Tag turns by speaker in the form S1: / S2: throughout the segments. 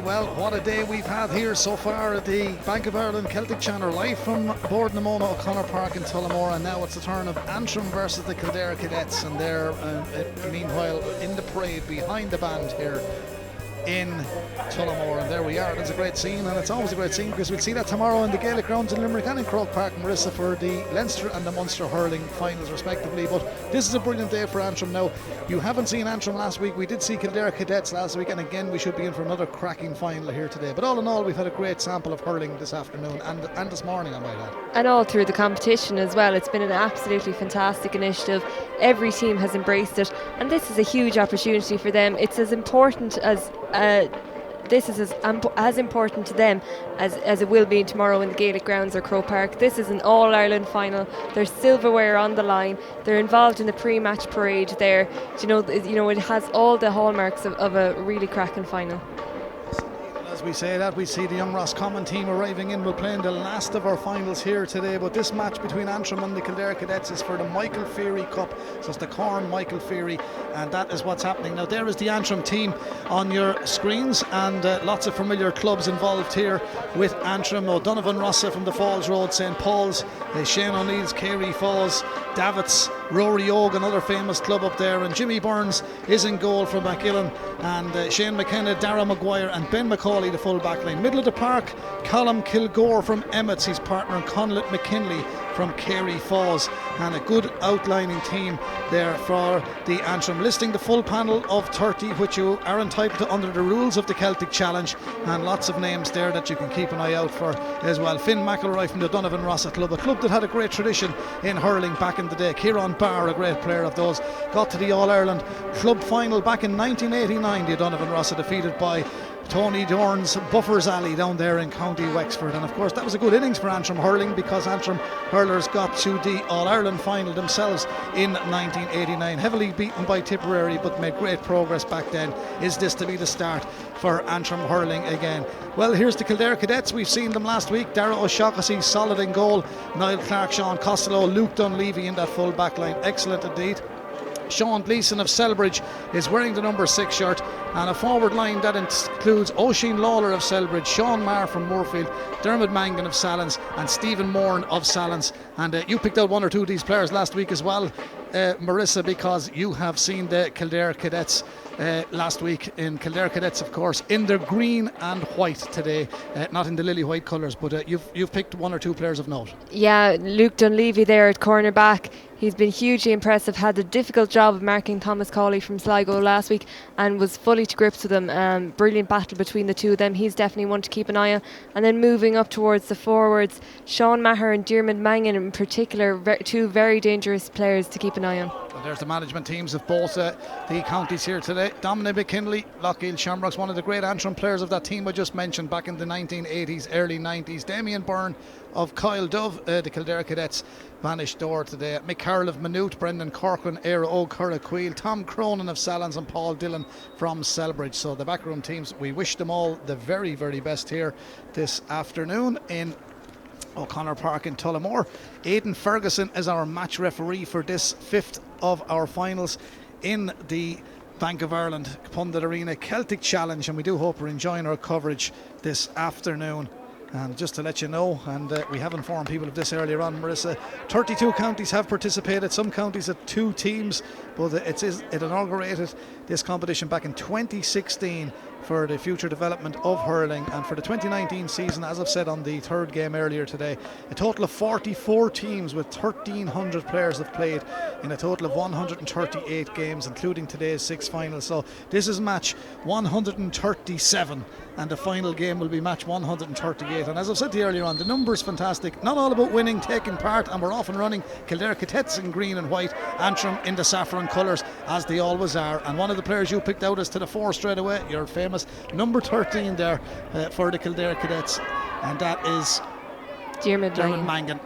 S1: well, what a day we've had here so far at the Bank of Ireland Celtic Channel, live from Board Namona O'Connor Park in Tullamore, and now it's the turn of Antrim versus the Kildare Cadets, and they're meanwhile in the parade behind the band here in Tullamore, and there we are. It's a great scene, and it's always a great scene because we'll see that tomorrow in the Gaelic grounds in Limerick and in Croke Park, Marissa, for the Leinster and the Munster hurling finals respectively. But this is a brilliant day for Antrim. Now, you haven't seen Antrim last week. We did see Kildare Cadets last week, and again we should be in for another cracking final here today. But all in all, we've had a great sample of hurling this afternoon and this morning, I might add.
S2: And all through the competition as well. It's been an absolutely fantastic initiative. Every team has embraced it, and this is a huge opportunity for them. It's as important as this is as important to them as it will be tomorrow in the Gaelic grounds or Croke Park. This is an All-Ireland final. There's silverware on the line. They're involved in the pre-match parade there. You know, it has all the hallmarks of a really cracking final.
S1: As we say that, we see the young Roscommon team arriving in. We're playing the last of our finals here today, but this match between Antrim and the Kildare Cadets is for the Michael FEERY Cup, so it's the Corn Michael FEERY, and that is what's happening. Now there is the Antrim team on your screens, and lots of familiar clubs involved here with Antrim. O'Donovan Rossa from the Falls Road, St. Paul's, Shane O'Neill's Carey Falls, Davit's, Rory Og, another famous club up there, and Jimmy Burns is in goal for McGillen, and Shane McKenna, Dara Maguire and Ben McCauley the full back line. Middle of the park, Colm Kilgore from Emmett's, his partner, and Conlett McKinley from Carey Falls, and a good outlining team there for the Antrim. Listing the full panel of 30, which you are entitled to under the rules of the Celtic Challenge, and lots of names there that you can keep an eye out for as well. Finn McElroy from the Donovan Rossa club, a club that had a great tradition in hurling back in the day. Kieran Barr, a great player of those, got to the All-Ireland club final back in 1989. The Donovan Rossa defeated by Tony Dorn's Buffers Alley down there in County Wexford, and of course that was a good innings for Antrim hurling, because Antrim hurlers got to the All-Ireland final themselves in 1989, heavily beaten by Tipperary, but made great progress back then. Is this to be the start for Antrim hurling again? Well, here's the Kildare Cadets. We've seen them last week. Dara O'Shaughnessy solid in goal, Niall Clark, Sean Costello, Luke Dunleavy in that full back line, excellent indeed. Sean Gleeson of Selbridge is wearing the number 6 shirt, and a forward line that includes Oisin Lawler of Selbridge, Sean Marr from Moorfield, Dermot Mangan of Sallins and Stephen Moran of Sallins. And you picked out one or two of these players last week as well, Marissa, because you have seen the Kildare Cadets last week. In Kildare Cadets, of course, in their green and white today, not in the lily white colours, but you've picked one or two players of note. Yeah,
S2: Luke Dunleavy there at corner back. He's been hugely impressive, had a difficult job of marking Thomas Cawley from Sligo last week and was fully to grips with him. Brilliant battle between the two of them. He's definitely one to keep an eye on. And then moving up towards the forwards, Sean Maher and Dermot Mangan in particular, two very dangerous players to keep an eye on.
S1: And there's the management teams of both the counties here today. Dominic McKinley, Lockheed Shamrocks, one of the great Antrim players of that team I just mentioned back in the 1980s, early 90s. Damien Byrne of Kyle Dove, the Kildare Cadets, vanished door today. Mick Carroll of Maynooth, Brendan Corcoran, Éire Ó Curraqueel, Tom Cronin of Sallins and Paul Dillon from Selbridge. So the backroom teams, we wish them all the very, very best here this afternoon in O'Connor Park in Tullamore. Aidan Ferguson is our match referee for this 5th of our finals in the Bank of Ireland Pundit Arena Celtic Challenge, and we do hope you're enjoying our coverage this afternoon. And just to let you know, and we have informed people of this earlier on, Marissa, 32 counties have participated, some counties at 2 teams, but it inaugurated this competition back in 2016 for the future development of hurling, and for the 2019 season, as I've said on the third game earlier today, a total of 44 teams with 1,300 players have played in a total of 138 games, including today's 6 finals. So this is match 137, and the final game will be match 138. And as I've said to you earlier on, the numbers fantastic. Not all about winning, taking part, and we're off and running. Kildare Cadets in green and white, Antrim in the saffron colours, as they always are. And one of the players you picked out is to the fore straight away, your famous number 13 there for the Kildare Cadets, and that is Dermot Mangan.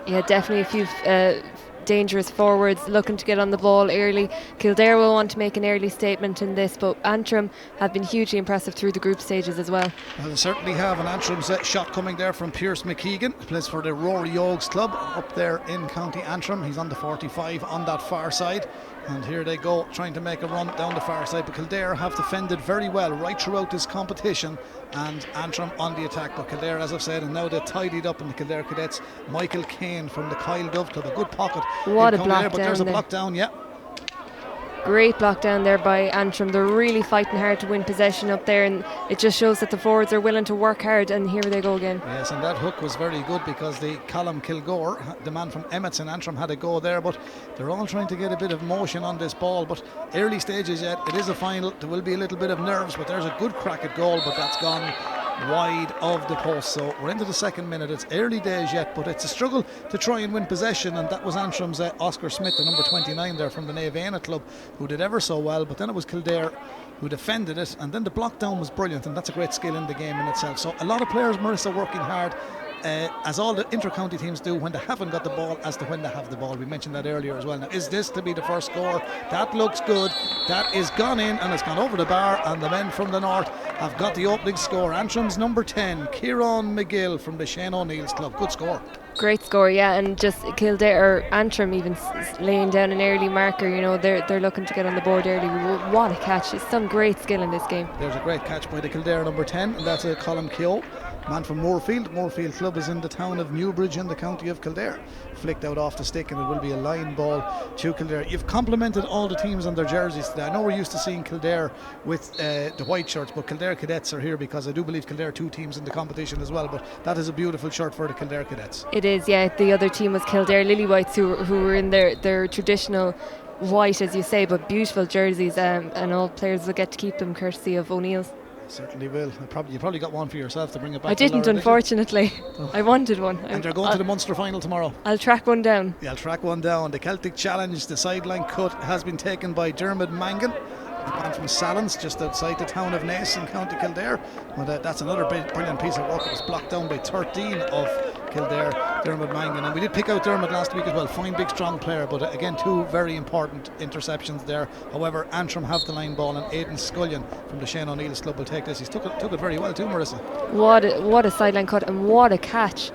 S2: Yeah, definitely a few dangerous forwards looking to get on the ball early. Kildare will want to make an early statement in this, but Antrim have been hugely impressive through the group stages as well.
S1: They certainly have, and Antrim's shot coming there from Pierce McKeegan, plays for the Rory Oaks club up there in County Antrim. He's on the 45 on that far side. And here they go, trying to make a run down the far side. But Kildare have defended very well right throughout this competition. And Antrim on the attack. But Kildare, as I've said, and now they tidied up in the Kildare Cadets. Michael Kane from the Kyle Dove Club. A good pocket.
S2: What a block down.
S1: But there's a block down, yeah.
S2: Great block down there by Antrim. They're really fighting hard to win possession up there, and it just shows that the forwards are willing to work hard, and here they go again.
S1: Yes, and that hook was very good because the Callum Kilgore, the man from Emmets and Antrim, had a go there, but they're all trying to get a bit of motion on this ball. But early stages yet, it is a final. There will be a little bit of nerves, but there's a good crack at goal, but that's gone wide of the post. So we're into the second minute. It's early days yet, but it's a struggle to try and win possession, and that was Antrim's Oscar Smith, the number 29 there from the Naveana club, who did ever so well. But then it was Kildare who defended it, and then the block down was brilliant, and that's a great skill in the game in itself. So a lot of players, Marissa, working hard, as all the inter-county teams do when they haven't got the ball as to when they have the ball. We mentioned that earlier as well. Now, is this to be the first score? That looks good. That is gone in, and it's gone over the bar, and the men from the north have got the opening score. Antrim's number 10, Kieran McGill from the Shane O'Neill's club. Good score.
S2: Great score, yeah, and just Kildare, or Antrim even laying down an early marker. You know, they're looking to get on the board early. What a catch. It's some great skill in this game.
S1: There's a great catch by the Kildare number 10, and that's a Colin Keogh, man from Moorfield. Moorfield club is in the town of Newbridge in the county of Kildare. Flicked out off the stick, and it will be a line ball to Kildare. You've complimented all the teams on their jerseys today. I know we're used to seeing Kildare with the white shirts, but Kildare Cadets are here because I do believe Kildare are two teams in the competition as well. But that is a beautiful shirt for the Kildare Cadets.
S2: It is, yeah. The other team was Kildare Lilywhites, who were in their traditional white, as you say, but beautiful jerseys, and all players will get to keep them courtesy of O'Neill's.
S1: Certainly will. You probably got one for yourself to bring it back.
S2: I didn't,
S1: Laura,
S2: unfortunately.
S1: Oh.
S2: I wanted one.
S1: And they're going to the Munster final tomorrow.
S2: I'll track one down.
S1: Yeah, I'll track one down. The Celtic Challenge, the sideline cut, has been taken by Dermot Mangan, man from Sallins, just outside the town of Naas in County Kildare. Well, that's another brilliant piece of work. It was blocked down by 13 of Kildare, Dermot Mangan, and we did pick out Dermot last week as well. Fine, big, strong player, but again, two very important interceptions there. However, Antrim have the line ball, and Aidan Scullion from the Shane O'Neill's club will take this. He's took it very well too, Marissa.
S2: What a sideline cut, and what a catch.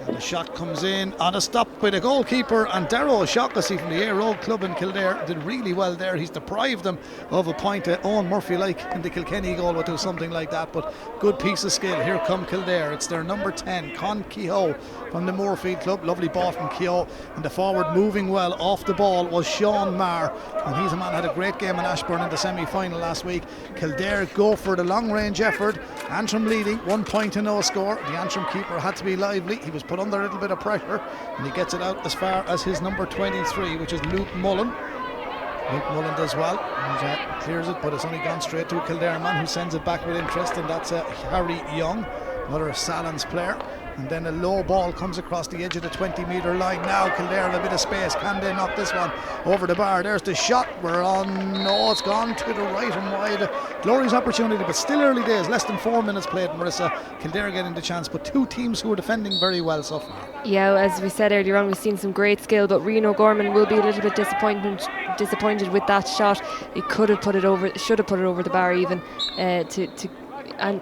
S1: And the shot comes in on a stop by the goalkeeper, and Darrow O'Shaughnessy from the Air Road Club in Kildare did really well there. He's deprived them of a point. Owen Murphy, like in the Kilkenny goal, would do something like that, but good piece of skill. Here come Kildare. It's their number 10, Con Keogh from the Moorfield Club. Lovely ball from Keogh, and the forward moving well off the ball was Sean Marr, and he's a man who had a great game in Ashbourne in the semi-final last week. Kildare go for the long range effort. Antrim leading 1 point to no score. The Antrim keeper had to be lively. He was put under a little bit of pressure, and he gets it out as far as his number 23, which is Luke Mullen. Luke Mullen does well and clears it, but it's only gone straight to a Kildare man, who sends it back with interest, and that's Harry Young, another Sallins player. And then a low ball comes across the edge of the 20-metre line. Now Kildare have a bit of space. Can they knock this one over the bar? There's the shot. We're on. No, it's gone to the right and wide. Glorious opportunity, but still early days. Less than 4 minutes played, Marissa. Kildare getting the chance, but two teams who are defending very well so far. Yeah,
S2: as we said earlier on, we've seen some great skill, but Reno Gorman will be a little bit disappointed with that shot. He should have put it over the bar even. And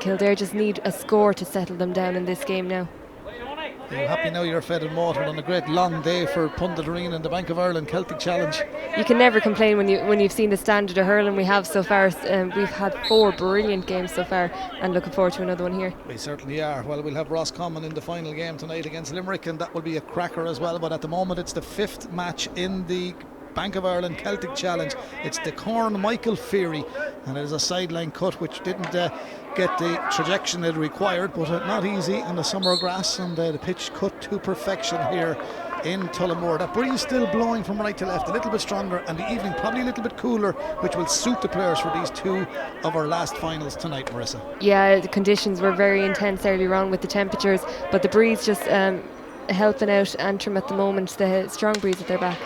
S2: Kildare just need a score to settle them down in this game now.
S1: Are you happy now you're fed and watered on a great long day for punditry in the Bank of Ireland Celtic Challenge?
S2: You can never complain when you've seen the standard of hurling we have so far. We've had 4 brilliant games so far, and looking forward to another one here.
S1: We certainly are. Well, we'll have Roscommon in the final game tonight against Limerick, and that will be a cracker as well. But at the moment it's the 5th match in the Bank of Ireland Celtic Challenge. It's the Corn Michael FEERY, and it is a sideline cut which didn't get the trajectory it required, but not easy on the summer grass, and the pitch cut to perfection here in Tullamore. That breeze still blowing from right to left, a little bit stronger, and the evening probably a little bit cooler, which will suit the players for these 2 of our last finals tonight, Marissa.
S2: Yeah, the conditions were very intense earlier on with the temperatures, but the breeze just helping out Antrim at the moment, the strong breeze at their back.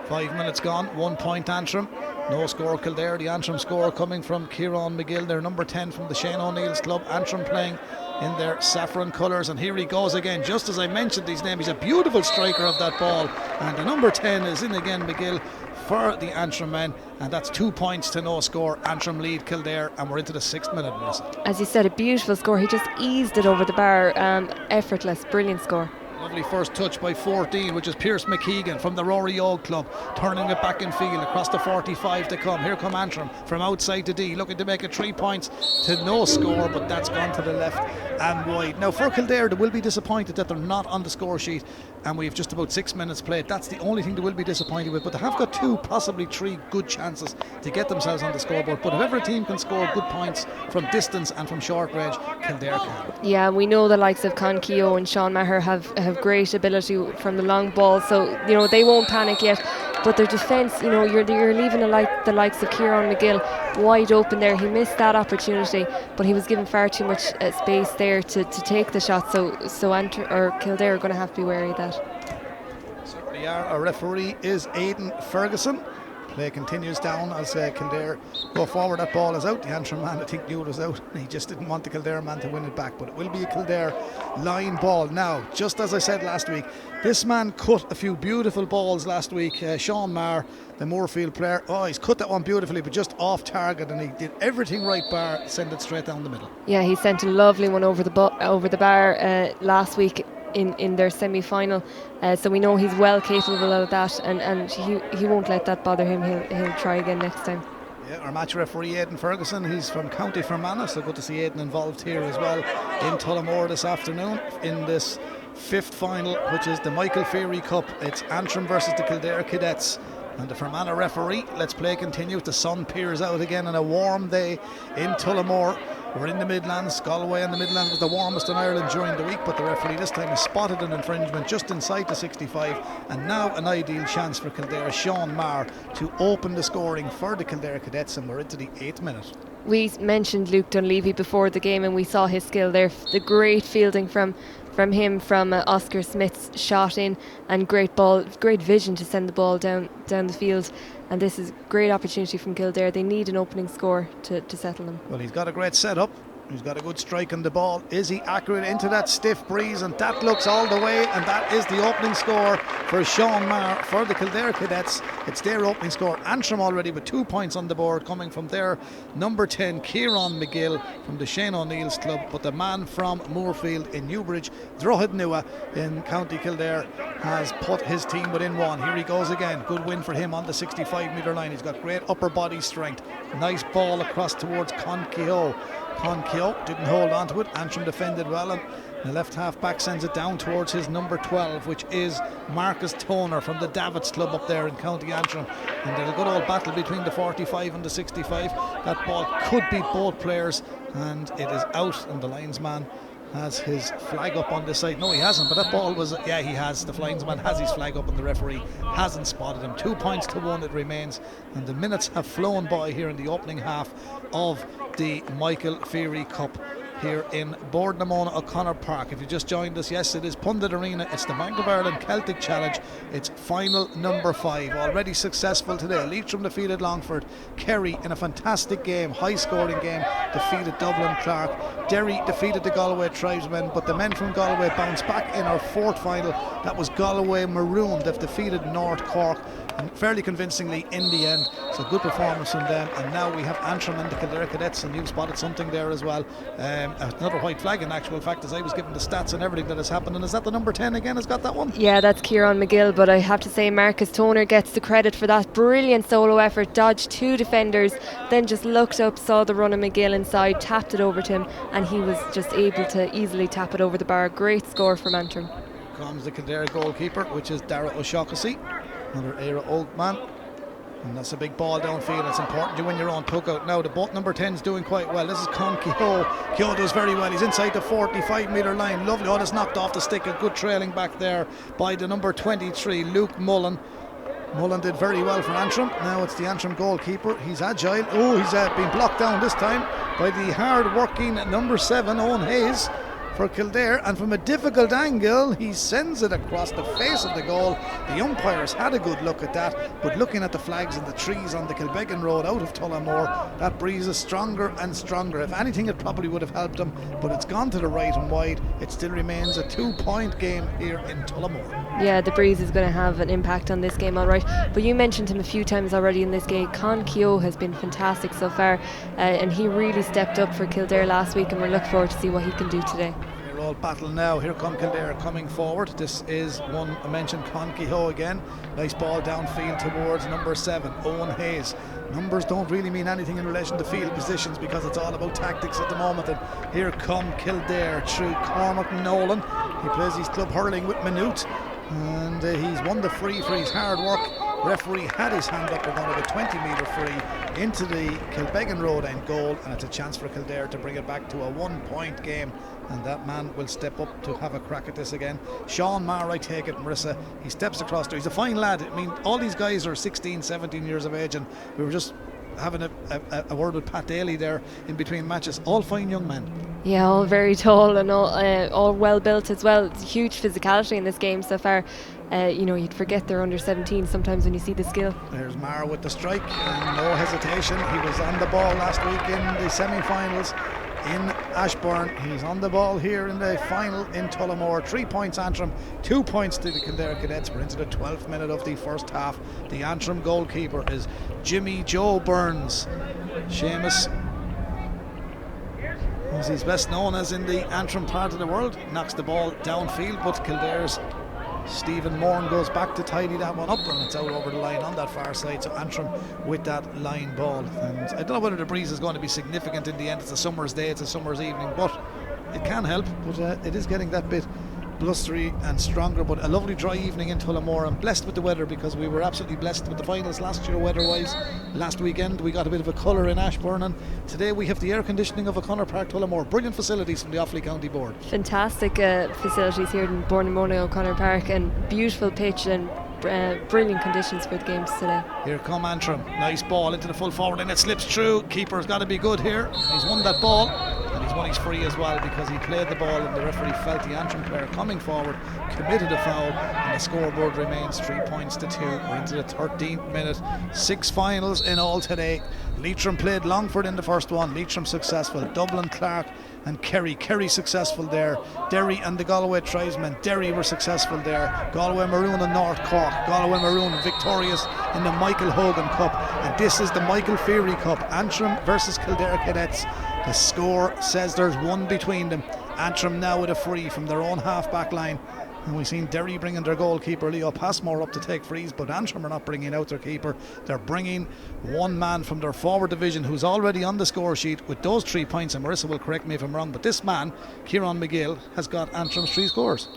S1: 5 minutes gone, 1 point Antrim, no score Kildare. The Antrim score coming from Kieran McGill, their number 10 from the Shane O'Neill's club. Antrim playing in their saffron colours, and here he goes again. Just as I mentioned his name, he's a beautiful striker of that ball, and the number 10 is in again, McGill, for the Antrim men, and that's 2 points to no score. Antrim lead Kildare, and we're into the 6th minute, Marissa.
S2: As you said, a beautiful score. He just eased it over the bar, effortless, brilliant score.
S1: Lovely first touch by 14, which is Pierce McKeegan from the Rory Old Club, turning it back in field across the 45 to come. Here come Antrim from outside to D, looking to make it 3 points to no score, but that's gone to the left and wide. Now for Kildare, they will be disappointed that they're not on the score sheet, and we have just about 6 minutes played. That's the only thing they will be disappointed with, but they have got 2, possibly 3 good chances to get themselves on the scoreboard. But if every team can score good points from distance and from short range, Kildare can.
S2: Yeah, we know the likes of Con Keogh and Sean Maher have great ability from the long ball, so they won't panic yet. But their defence, you're leaving the likes of Kieran McGill wide open there. He missed that opportunity, but he was given far too much space there to take the shot. So Kildare are going to have to be wary of that.
S1: Certainly are. Our referee is Aidan Ferguson. Play continues down as Kildare go forward. That ball is out. The Antrim man, I think, knew it was out. He just didn't want the Kildare man to win it back, but it will be a Kildare line ball. Now, just as I said last week, this man cut a few beautiful balls last week. Sean Maher, the Moorfield player, he's cut that one beautifully, but just off target, and he did everything right bar send it straight down the middle. Yeah,
S2: he sent a lovely one over the bar last week in their semi-final, so we know he's well capable of that, and he won't let that bother him. He'll try again next time.
S1: Yeah, our match referee Aidan Ferguson, he's from County Fermanagh, so good to see Aidan involved here as well in Tullamore this afternoon in this 5th final, which is the Michael FEERY Cup. It's Antrim versus the Kildare Cadets. And the Fermanagh referee, let's play continues. The sun peers out again on a warm day in Tullamore. We're in the Midlands. Galway and the Midlands was the warmest in Ireland during the week, but the referee this time has spotted an infringement just inside the 65, and now an ideal chance for Kildare, Sean Maher, to open the scoring for the Kildare Cadets, and we're into the 8th minute.
S2: We mentioned Luke Dunleavy before the game, and we saw his skill there. The great fielding from him from Oscar Smith's shot in, and great vision to send the ball down the field. And this is a great opportunity from Kildare. They need an opening score to settle them.
S1: Well, he's got a great setup. He's got a good strike on the ball. Is he accurate into that stiff breeze? And that looks all the way, and that is the opening score for Sean Maher for the Kildare Cadets. It's their opening score. Antrim already with 2 points on the board, coming from their number 10, Kieran McGill from the Shane O'Neill's club. But the man from Moorfield in Newbridge, Drogheda Nua in County Kildare, has put his team within 1. Here he goes again. Good win for him on the 65-metre line. He's got great upper body strength. Nice ball across towards Con Keogh. Con Keogh didn't hold on to it. Antrim defended well, and the left half back sends it down towards his number 12, which is Marcus Toner from the Davits club up there in County Antrim. And there's a good old battle between the 45 and the 65. That ball could beat both players, and it is out, and the linesman has his flag up on this side. No, he hasn't, but that ball was, he has. The linesman has his flag up, and the referee hasn't spotted him. 2 points to 1 it remains, and the minutes have flown by here in the opening half of the Michael FEERY Cup here in Boardnamona O'Connor Park. If you just joined us, yes, it is Pundit Arena. It's the Bank of Ireland Celtic Challenge. It's final number 5. Already successful today. Leitrim defeated Longford. Kerry in a fantastic game, high scoring game, defeated Dublin Clark. Derry defeated the Galway Tribesmen, but the men from Galway bounced back in our 4th final. That was Galway Maroon. They've defeated North Cork, and fairly convincingly in the end. So good performance from them. And now we have Antrim and the Kildare Cadets, and you've spotted something there as well. Another white flag in actual fact, as I was given the stats and everything that has happened. And is that the number 10 again has got that one?
S2: Yeah, that's Kieran McGill, but I have to say Marcus Toner gets the credit for that brilliant solo effort. Dodged 2 defenders, then just looked up, saw the run of McGill inside, tapped it over to him, and he was just able to easily tap it over the bar. Great score from Antrim.
S1: Comes the Kildare goalkeeper, which is Dara O'Shaughnessy, another Éire Old man. And that's a big ball downfield. It's important you win your own puck out. Now the boat number 10 is doing quite well. This is Con Keogh. Keogh does very well. He's inside the 45-metre line. Lovely. Oh, that's knocked off the stick. A good trailing back there by the number 23, Luke Mullen. Mullen did very well for Antrim. Now it's the Antrim goalkeeper. He's agile. Oh, he's been blocked down this time by the hard-working number 7, Owen Hayes, for Kildare, and from a difficult angle he sends it across the face of the goal. The umpires had a good look at that, but looking at the flags and the trees on the Kilbeggan Road out of Tullamore, that breeze is stronger and stronger. If anything, it probably would have helped them, but it's gone to the right and wide. It still remains a 2-point game here in Tullamore.
S2: Yeah, the breeze is going to have an impact on this game, all right. But you mentioned him a few times already in this game. Con Keogh has been fantastic so far, and he really stepped up for Kildare last week, and we're looking forward to see what he can do today.
S1: all battle now. Here come Kildare coming forward. This is one I mentioned, Conkehoe again. Nice ball downfield towards number 7, Owen Hayes. Numbers don't really mean anything in relation to field positions because it's all about tactics at the moment. And here come Kildare through Cormac Nolan. He plays his club hurling with Minute, and he's won the free for his hard work. Referee had his hand up. We're going to have a 20-metre free into the Kilbeggan Road end goal, and it's a chance for Kildare to bring it back to a 1-point game, and that man will step up to have a crack at this again. Sean Maher, I take it, Marissa. He steps across there. He's a fine lad. I mean, all these guys are 16, 17 years of age, and we were just having a word with Pat Daly there in between matches. All fine young men.
S2: Yeah, all very tall and all well built as well. It's huge physicality in this game so far. You'd forget they're under 17 sometimes when you see the skill. There's
S1: Maher with the strike, and no hesitation. He was on the ball last week in the semi-finals in Ashbourne. He's on the ball here in the final in Tullamore. 3 points Antrim, 2 points to the Kildare Cadets. We're into the 12th minute of the first half. The Antrim goalkeeper is Jimmy Joe Burns. Seamus, as he's best known as in the Antrim part of the world, knocks the ball downfield, but Kildare's Stephen Moran goes back to tidy that one up, and it's out over the line on that far side. So Antrim with that line ball, and I don't know whether the breeze is going to be significant in the end. It's a summer's day, it's a summer's evening, but it can help. But it is getting that bit blustery and stronger, but a lovely dry evening in Tullamore. I'm blessed with the weather because we were absolutely blessed with the finals last year weather-wise. Last weekend we got a bit of a colour in Ashbourne, and today we have the air conditioning of O'Connor Park, Tullamore. Brilliant facilities from the Offaly County Board.
S2: Fantastic facilities here in Bournemouth O'Connor Park, and beautiful pitch and brilliant conditions for the games today.
S1: Here come Antrim. Nice ball into the full forward, and it slips through. Keeper's got to be good here. He's won that ball, and he's won his free as well because he played the ball, and the referee felt the Antrim player coming forward, committed a foul, and the scoreboard remains 3 points to 2. We're into the 13th minute. 6 finals in all today. Leitrim played Longford in the first one. Leitrim successful. Dublin, Clark and Kerry successful there. Derry and the Galway Tribesmen. Derry were successful there. Galway Maroon and North Cork. Galway Maroon victorious in the Michael Hogan Cup, and this is the Michael FEERY Cup. Antrim versus Kildare Cadets. The score says there's one between them. Antrim now with a free from their own half-back line. And we've seen Derry bringing their goalkeeper Leo Passmore up to take frees, but Antrim are not bringing out their keeper. They're bringing one man from their forward division who's already on the score sheet with those 3 points, and Marissa will correct me if I'm wrong, but this man, Kieran McGill, has got Antrim's 3 scores.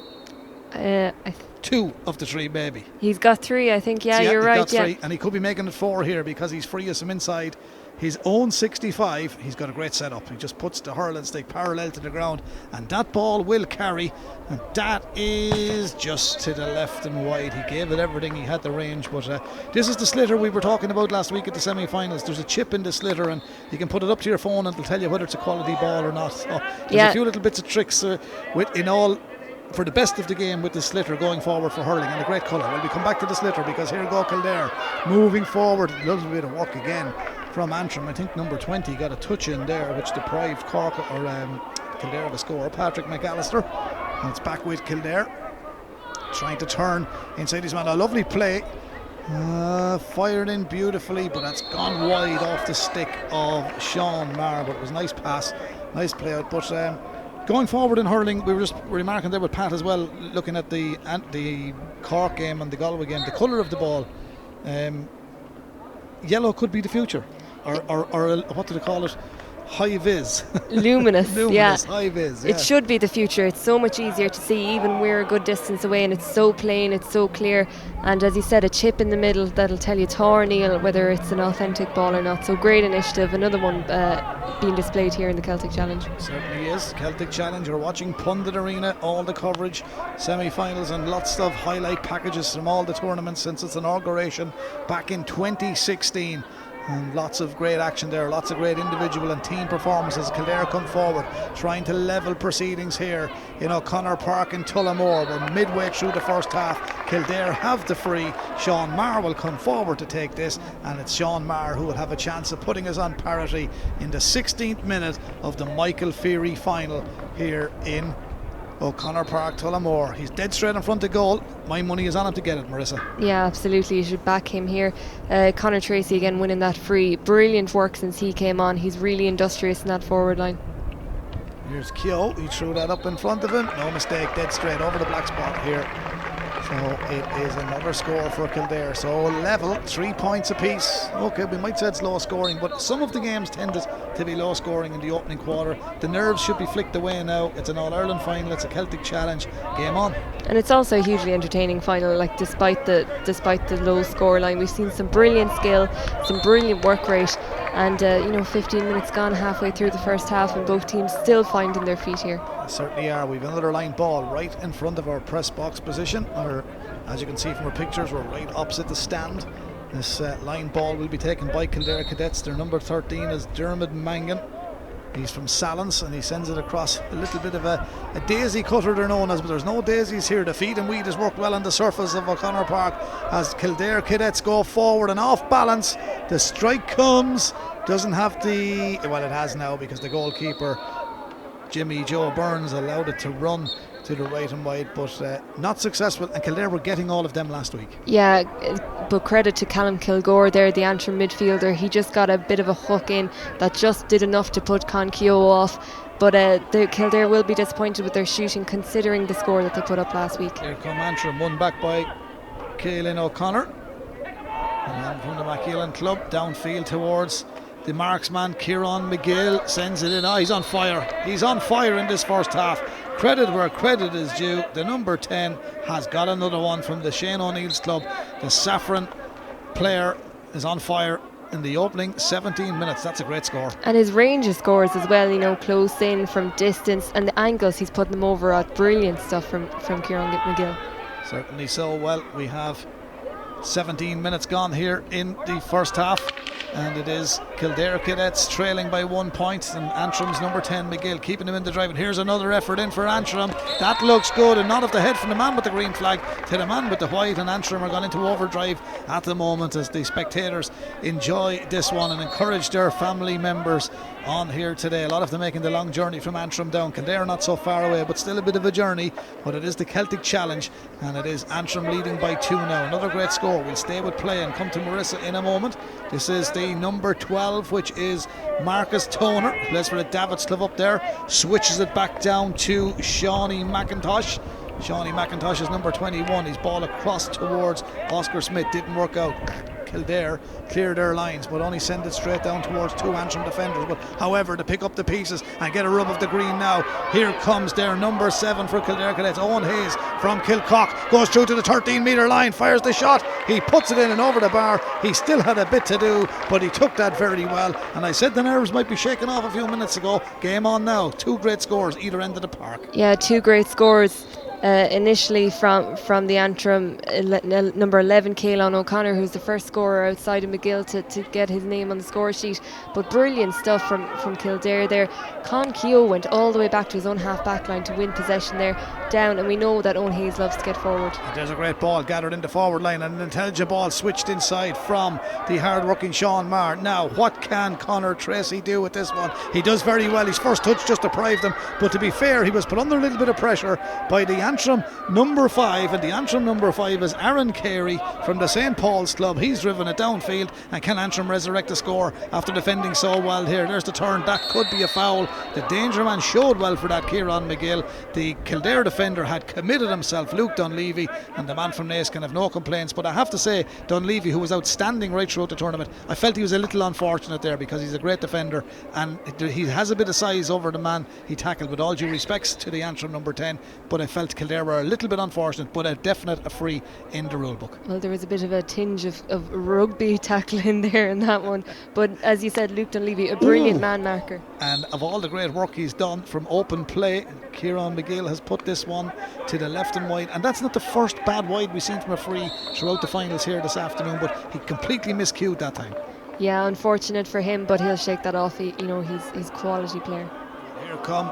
S1: 2 of the 3 maybe.
S2: He's got 3, I think. Yeah, you're right.
S1: Got 3, and he could be making it 4 here because he's free as some inside his own 65. He's got a great setup. He just puts the hurling stick parallel to the ground, and that ball will carry, and that is just to the left and wide. He gave it everything. He had the range, but this is the slitter we were talking about last week at the semi-finals. There's a chip in the slitter, and you can put it up to your phone and it'll tell you whether it's a quality ball or not. So there's a few little bits of tricks for the best of the game with the slitter going forward for hurling, and a great colour. Well, we come back to the slitter because here go Kildare moving forward. A little bit of work again from Antrim. I think number 20 got a touch in there which deprived Cork or Kildare of a score. Patrick McAllister, and it's back with Kildare trying to turn inside his man. A lovely play, fired in beautifully, but that's gone wide off the stick of Sean Maher, but it was a nice pass, nice play out. But going forward in hurling, we were just remarking there with Pat as well, looking at the Cork game and the Galway game, the colour of the ball. Yellow could be the future, or what do they call it? High vis.
S2: Luminous, yeah.
S1: High vis, yeah.
S2: It should be the future. It's so much easier to see, even we're a good distance away, and it's so plain, it's so clear. And as you said, a chip in the middle that'll tell you Torneal whether it's an authentic ball or not. So great initiative. Another one being displayed here in the Celtic Challenge.
S1: Certainly is. Celtic Challenge. You're watching Pundit Arena, all the coverage, semi-finals, and lots of highlight packages from all the tournaments since its inauguration back in 2016. And lots of great action there, lots of great individual and team performances. Kildare come forward, trying to level proceedings here in O'Connor Park in Tullamore. We're midway through the first half. Kildare have the free. Sean Maher will come forward to take this, and it's Sean Maher who will have a chance of putting us on parity in the 16th minute of the Michael FEERY final here in O'Connor Park, Tullamore. He's dead straight in front of goal. My money is on him to get it, Marissa.
S2: Yeah, absolutely. You should back him here. Conor Tracy again winning that free. Brilliant work since he came on. He's really industrious in that forward line.
S1: Here's Keogh, he threw that up in front of him, no mistake, dead straight over the black spot here. So it is another score for Kildare. So level, 3 points apiece. Okay, we might say it's low scoring, but some of the games tended to be low scoring in the opening quarter. The nerves should be flicked away now. It's an All-Ireland final, it's a Celtic challenge. Game on.
S2: And it's also a hugely entertaining final. Like despite the low score line, we've seen some brilliant skill, some brilliant work rate, and 15 minutes gone halfway through the first half, and both teams still finding their feet here.
S1: They certainly are. We've another line ball right in front of our press box position. As you can see from our pictures, we're right opposite the stand. This line ball will be taken by Kildare Cadets. Their number 13 is Dermot Mangan. He's from Sallins and he sends it across a little bit of a daisy cutter they're known as, but there's no daisies here. The feed and weed has worked well on the surface of O'Connor Park as Kildare Cadets go forward and off balance. The strike comes, doesn't have the, well it has now because the goalkeeper Jimmy Joe Burns allowed it to run to the right and wide, but not successful, and Kildare were getting all of them last week. Yeah,
S2: but credit to Callum Kilgore there, the Antrim midfielder. He just got a bit of a hook in that just did enough to put Con Keogh off, but the Kildare will be disappointed with their shooting considering the score that they put up last week.
S1: Here come Antrim, won back by Caelan O'Connor, and then from the McEwan club downfield towards the marksman Kieran McGill, sends it in. He's on fire in this first half. Credit where credit is due. The number 10 has got another one from the Shane O'Neill's club. The Saffron player is on fire in the opening 17 minutes. That's a great score.
S2: And his range of scores as well, close in from distance, and the angles he's putting them over at. Brilliant stuff from Kieran McGill.
S1: Certainly so. Well, we have 17 minutes gone here in the first half, and it is Kildare Cadets trailing by 1 point, and Antrim's number 10 McGill keeping him in the drive. And here's another effort in for Antrim. That looks good, and not off the head from the man with the green flag to the man with the white, and Antrim are gone into overdrive at the moment as the spectators enjoy this one and encourage their family members on here today. A lot of them making the long journey from Antrim down. Kildare not so far away, but still a bit of a journey, but it is the Celtic challenge, and it is Antrim leading by 2 now. Another great score. We'll stay with play and come to Marissa in a moment. This is the number 12, which is Marcus Toner, plays for the Davids club up there, switches it back down to Shawnee McIntosh. Shawnee McIntosh is number 21. His ball across towards Oscar Smith, didn't work out. Kildare clear their lines, but only send it straight down towards 2 Antrim defenders. But however, to pick up the pieces and get a rub of the green now. Here comes their number 7 for Kildare Cadets, Owen Hayes from Kilcock, goes through to the 13-metre line, fires the shot, he puts it in and over the bar. He still had a bit to do, but he took that very well, and I said the nerves might be shaken off a few minutes ago. Game on now. 2 great scores either end of the park.
S2: Yeah, 2 great scores. Initially from the Antrim, number 11 Caelan O'Connor, who's the first scorer outside of McGill to get his name on the score sheet, but brilliant stuff from Kildare there. Con Keogh went all the way back to his own half back line to win possession there down, and we know that Owen Hayes loves to get forward.
S1: And there's a great ball gathered in the forward line, and an intelligent ball switched inside from the hard working Sean Marr. Now what can Conor Tracy do with this one? He does very well. His first touch just deprived him, but to be fair, he was put under a little bit of pressure by the Antrim number 5, and the Antrim number 5 is Aaron Carey from the St. Paul's club. He's driven it downfield, and can Antrim resurrect the score after defending so well here? There's the turn, that could be a foul. The danger man showed well for that, Kieran McGill. The Kildare defender had committed himself, Luke Dunleavy, and the man from Naas can have no complaints. But I have to say, Dunleavy, who was outstanding right throughout the tournament, I felt he was a little unfortunate there because he's a great defender and he has a bit of size over the man he tackled, with all due respects to the Antrim number 10, but I felt Kildare were a little bit unfortunate, but a free in the rule book.
S2: Well, there was a bit of a tinge of rugby tackling there in that one, but as you said, Luke Dunleavy, a brilliant man marker.
S1: And of all the great work he's done from open play, Kieran McGill has put this one to the left and wide, and that's not the first bad wide we've seen from a free throughout the finals here this afternoon, but he completely miscued that time.
S2: Yeah, unfortunate for him, but he'll shake that off. He's a quality player.
S1: Here come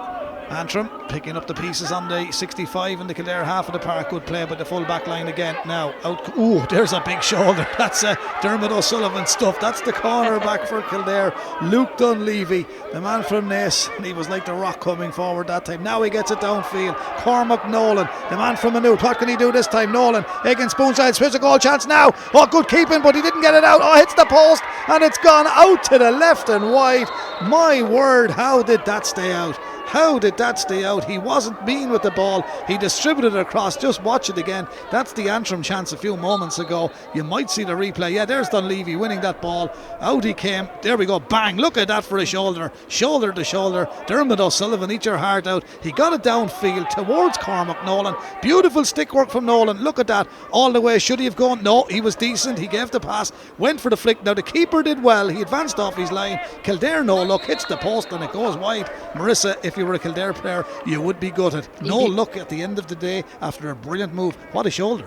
S1: Antrim picking up the pieces on the 65 in the Kildare half of the park. Good play by the full back line again. Now out. Ooh, there's a big shoulder. That's Dermot O'Sullivan stuff. That's the corner back for Kildare, Luke Dunleavy, the man from Naas, and he was like the rock coming forward that time. Now he gets it downfield. Cormac Nolan, the man from Maynooth. What can he do this time? Nolan against Spoonside. There's a goal chance now. Oh, good keeping, but he didn't get it out. Oh, hits the post, and it's gone out to the left and wide. My word, how did that stay out? How did that stay out? He wasn't mean with the ball. He distributed it across. Just watch it again. That's the Antrim chance a few moments ago. You might see the replay. Yeah, there's Dunleavy winning that ball. Out he came. There we go. Bang. Look at that for a shoulder. Shoulder to shoulder. Dermot O'Sullivan, eat your heart out. He got it downfield towards Cormac Nolan. Beautiful stick work from Nolan. Look at that. All the way. Should he have gone? No, he was decent. He gave the pass. Went for the flick. Now the keeper did well. He advanced off his line. Kildare, no luck. Hits the post and it goes wide. Marissa, if you were a Kildare player, you would be gutted. No luck at the end of the day after a brilliant move. What a shoulder.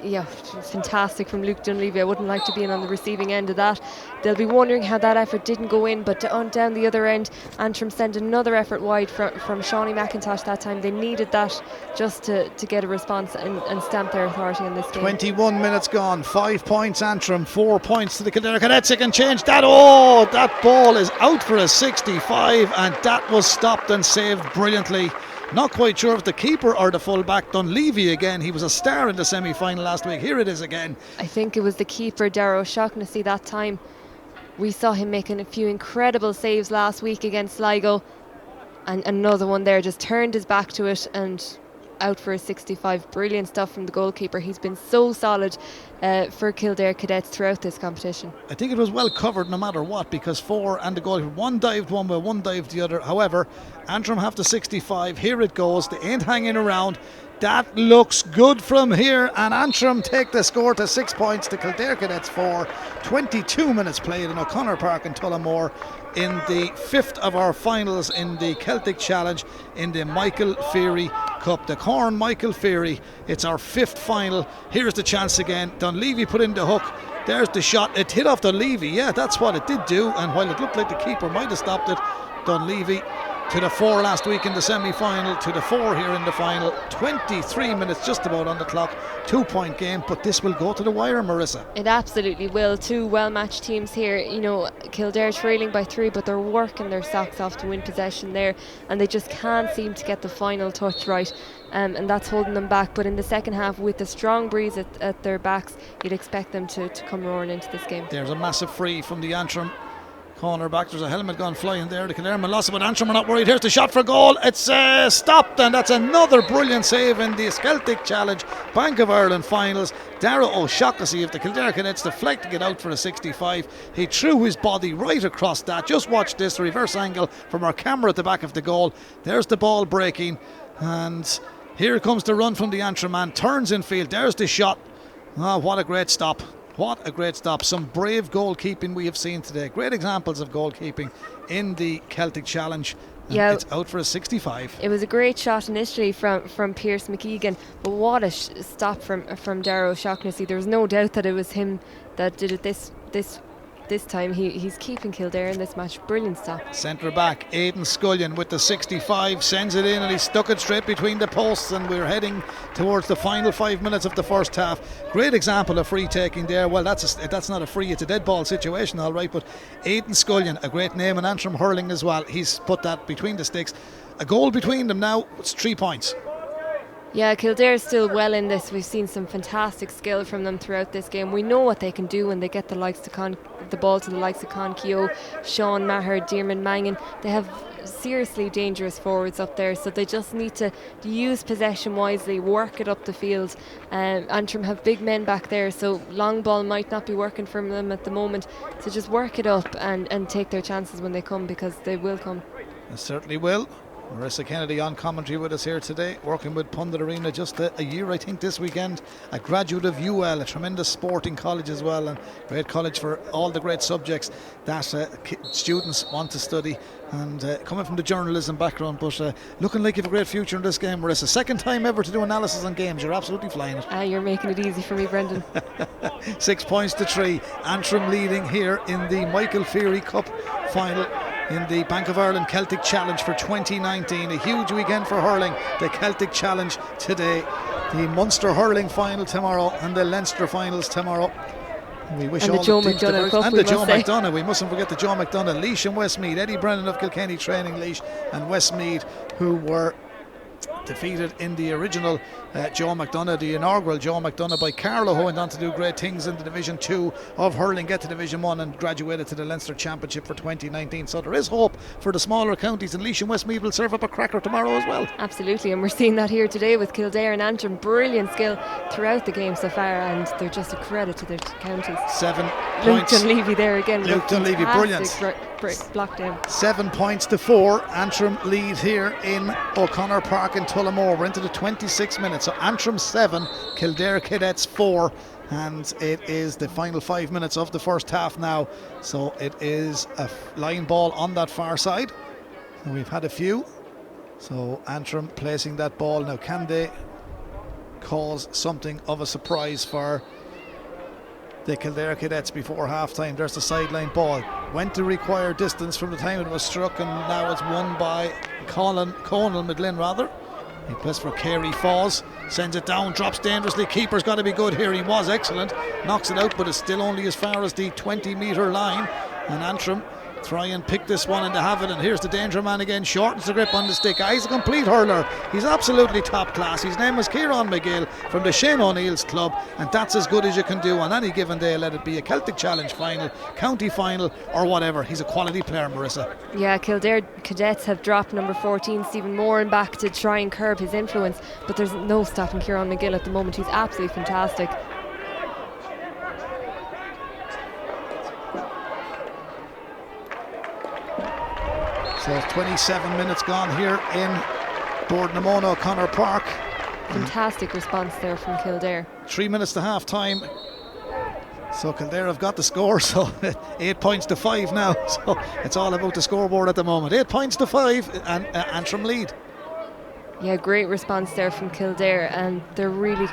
S2: Yeah, fantastic from Luke Dunleavy. I wouldn't like to be on the receiving end of that. They'll be wondering how that effort didn't go in, but down the other end, Antrim sent another effort wide from Shawnee McIntosh that time. They needed that just to get a response and stamp their authority in this game.
S1: 21 minutes gone, 5 points Antrim, 4 points to the Kildare Cadets. They can change that. Oh, that ball is out for a 65 and that was stopped and saved brilliantly. Not quite sure if the keeper or the full-back. Dunleavy again. He was a star in the semi-final last week. Here it is again.
S2: I think it was the keeper, Darragh O'Shaughnessy, that time. We saw him making a few incredible saves last week against Sligo. And another one there, just turned his back to it and out for a 65. Brilliant stuff from the goalkeeper. He's been so solid for Kildare Cadets throughout this competition.
S1: I think it was well covered no matter what, because four and the goalkeeper, one dived one way, one dived the other. However, Antrim have the 65. Here it goes. They ain't hanging around. That looks good from here, and Antrim take the score to 6 points to Kildare Cadets 4. 22 minutes played in O'Connor Park in Tullamore in the fifth of our finals in the Celtic Challenge in the Michael FEERY Cup, the Corn Michael FEERY. It's our fifth final. Here's the chance again. Dunleavy put in the hook. There's the shot. It hit off Dunleavy. Yeah, that's what it did do, and while it looked like the keeper might have stopped it, Dunleavy to the 4 last week in the semi-final, to the 4 here in the final. 23 minutes just about on the clock. 2-point game, but this will go to the wire, Marissa.
S2: It absolutely will. Two well-matched teams here. You know, Kildare trailing by 3, but they're working their socks off to win possession there, and they just can't seem to get the final touch right, and that's holding them back. But in the second half, with the strong breeze at their backs, you'd expect them to come roaring into this game.
S1: There's a massive free from the Antrim corner back. There's a helmet gone flying there. The Kildare lost it, but Antrim are not worried. Here's the shot for goal. It's stopped, and that's another brilliant save in the Celtic Challenge Bank of Ireland finals. Darragh O'Shaughnessy of the Kildare Cadets deflecting it out for a 65. He threw his body right across that. Just watch this reverse angle from our camera at the back of the goal. There's the ball breaking, and here comes the run from the Antrim man. Turns in field. There's the shot. Oh, what a great stop. What a great stop. Some brave goalkeeping we have seen today. Great examples of goalkeeping in the Celtic Challenge.
S2: Yeah,
S1: it's out for a 65.
S2: It was a great shot initially from Pierce McKeegan, but what a stop from Darragh O'Shaughnessy. There was no doubt that it was him that did it this time. He's keeping Kildare in this match. Brilliant stop.
S1: Centre back Aidan Scullion with the 65 sends it in, and he stuck it straight between the posts, and we're heading towards the final 5 minutes of the first half. Great example of free taking there. Well, that's not a free, it's a dead ball situation, all right, but Aidan Scullion, a great name in Antrim hurling as well. He's put that between the sticks. A goal between them now. It's 3 points.
S2: Yeah, Kildare is still well in this. We've seen some fantastic skill from them throughout this game. We know what they can do when they get the ball to the likes of Con Keogh, Sean Maher, Diarmaid Mangan. They have seriously dangerous forwards up there, so they just need to use possession wisely, work it up the field. Antrim have big men back there, so long ball might not be working for them at the moment. So just work it up and take their chances when they come, because they will come.
S1: They certainly will. Marissa Kennedy on commentary with us here today, working with Pundit Arena just a year, I think, this weekend. A graduate of UL, a tremendous sporting college as well, and great college for all the great subjects that students want to study. And coming from the journalism background, but looking like you have a great future in this game, Marissa. Second time ever to do analysis on games. You're absolutely flying it.
S2: You're making it easy for me, Brendan.
S1: 6 points to 3. Antrim leading here in the Michael FEERY Cup final in the Bank of Ireland Celtic Challenge for 2019. A huge weekend for hurling. The Celtic Challenge today, the Munster hurling final tomorrow, and the Leinster finals tomorrow. We wish all the Joe McDonagh Cup, and the Joe McDonagh. We mustn't forget the Joe McDonagh. Laois and Westmeath. Eddie Brennan of Kilkenny training Laois, and Westmeath, who were defeated in the original Joe McDonagh, the inaugural Joe McDonagh by Carlow, who went on to do great things in the Division 2 of hurling, get to Division 1 and graduated to the Leinster Championship for 2019. So there is hope for the smaller counties, and Laois and Westmeath will serve up a cracker tomorrow as well.
S2: Absolutely, and we're seeing that here today with Kildare and Antrim. Brilliant skill throughout the game so far, and they're just a credit to their counties.
S1: 7
S2: Luke
S1: points.
S2: Dunleavy there again.
S1: Luke Dunleavy, brilliant.
S2: Blocked down.
S1: 7 points to 4. Antrim lead here in O'Connor Park in Tullamore. We're into the 26 minutes. So Antrim 7, Kildare Cadets 4. And it is the final 5 minutes of the first half now. So it is a line ball on that far side. And we've had a few. So Antrim placing that ball. Now, can they cause something of a surprise for the Kildare Cadets before half time? There's the sideline ball. Went to require distance from the time it was struck, and now it's won by Conal McGlynn rather. He plays for Carey Falls, sends it down, drops dangerously. Keeper's got to be good here. He was excellent. Knocks it out, but it's still only as far as the 20-metre line. And Antrim try and pick this one and to have it, and here's the danger man again, shortens the grip on the stick. He's a complete hurler, he's absolutely top class. His name is Kieran McGill from the Shane O'Neill's club, and that's as good as you can do on any given day, let it be a Celtic Challenge final, county final or whatever. He's a quality player, Marissa.
S2: Yeah, Kildare Cadets have dropped number 14 Stephen Moran back to try and curb his influence, but there's no stopping Kieran McGill at the moment. He's absolutely fantastic.
S1: So 27 minutes gone here in Boardnamona O'Connor Park.
S2: Fantastic response there from Kildare.
S1: 3 minutes to half time. So Kildare have got the score, so 8 points to 5 now. So it's all about the scoreboard at the moment. 8 points to 5 and Antrim lead.
S2: Yeah, great response there from Kildare, and they're really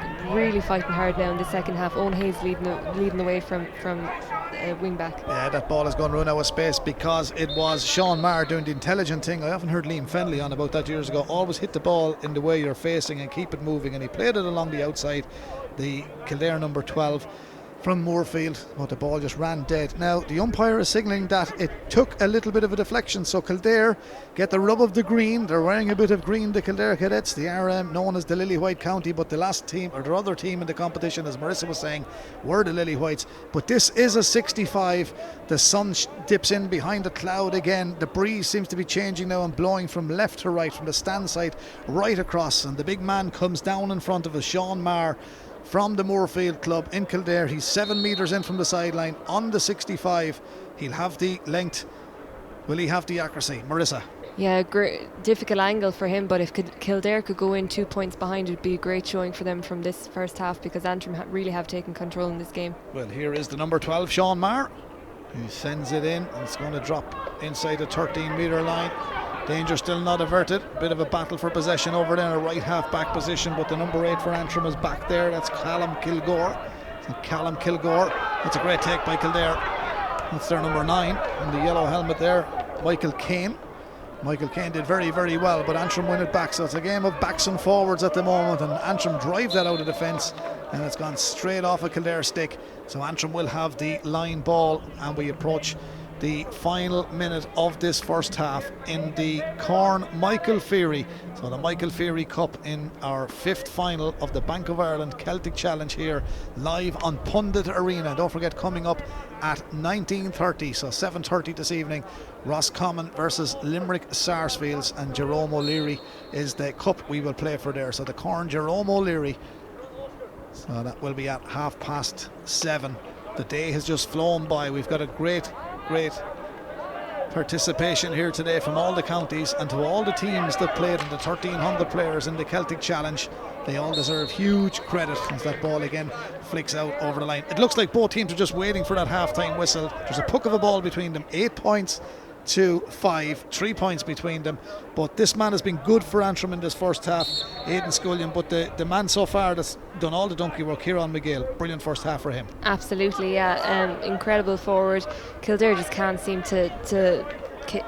S2: fighting hard now in the second half. Owen Hayes leading the way from wing back.
S1: Yeah, that ball is going to run out of space because it was Sean Maher doing the intelligent thing. I often heard Liam Fennelly on about that years ago. Always hit the ball in the way you're facing and keep it moving, and he played it along the outside. The Kildare number 12 from Moorfield, but the ball just ran dead. Now the umpire is signalling that it took a little bit of a deflection, so Kildare get the rub of the green. They're wearing a bit of green, the Kildare Cadets. They are known as the Lily White County, but the last team, or the other team in the competition, as Marissa was saying, were the Lily Whites. But this is a 65. The sun dips in behind the cloud again. The breeze seems to be changing now and blowing from left to right, from the stand side right across, and the big man comes down in front of us, Sean Maher from the Moorfield club in Kildare. He's 7 metres in from the sideline on the 65. He'll have the length. Will he have the accuracy? Marissa?
S2: Yeah, great, difficult angle for him, but if Kildare could go in 2 points behind, it'd be a great showing for them from this first half, because Antrim really have taken control in this game.
S1: Well, here is the number 12, Sean Maher. He sends it in, and it's going to drop inside the 13-metre line. Danger still not averted. Bit of a battle for possession over there in a right half back position, but the number 8 for Antrim is back there. That's Callum Kilgore. That's a great take by Kildare. That's their number 9 in the yellow helmet there, Michael Kane. Michael Kane did very, very well, but Antrim win it back. So it's a game of backs and forwards at the moment, and Antrim drive that out of defence, and it's gone straight off a Kildare stick. So Antrim will have the line ball, and we approach the final minute of this first half in the Corn Michael FEERY. So the Michael FEERY Cup in our 5th final of the Bank of Ireland Celtic Challenge here live on Pundit Arena. Don't forget, coming up at 19:30, so 7:30 this evening, Roscommon versus Limerick Sarsfields, and Jerome O'Leary is the cup we will play for there. So the Corn Jerome O'Leary, so that will be at 7:30. The day has just flown by. We've got a great participation here today from all the counties, and to all the teams that played, and the 1,300 players in the Celtic Challenge. They all deserve huge credit as that ball again flicks out over the line. It looks like both teams are just waiting for that half-time whistle. There's a puck of a ball between them. 8 points to 5, 3 points between them, but this man has been good for Antrim in this first half, Aidan Scullion, but the man so far that's done all the donkey work, Kieran McGill, brilliant first half for him. Absolutely,
S2: yeah, incredible forward. Kildare just can't seem to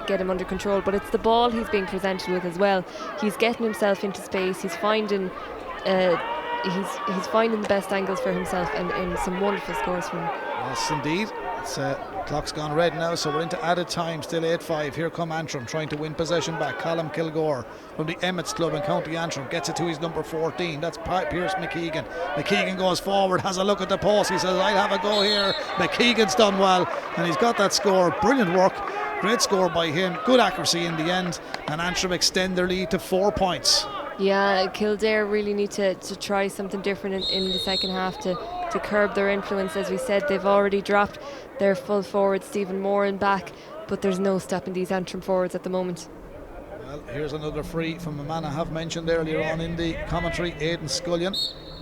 S2: get him under control, but it's the ball he's being presented with as well. He's getting himself into space, he's finding the best angles for himself, and some wonderful scores from him.
S1: Yes, indeed. It's clock's gone red now, so we're into added time, still 8-5. Here come Antrim trying to win possession back. Callum Kilgore from the Emmets Club in County Antrim gets it to his number 14. That's Pierce McKeegan. McKeegan goes forward, has a look at the post. He says, I'll have a go here. McKeegan's done well, and he's got that score. Brilliant work. Great score by him. Good accuracy in the end, and Antrim extend their lead to 4 points.
S2: Yeah, Kildare really need to try something different in the second half to curb their influence. As we said, they've already dropped their full forward Stephen Moran back, but there's no stopping these Antrim forwards at the moment.
S1: Well, here's another free from a man I have mentioned earlier on in the commentary, Aidan Scullion.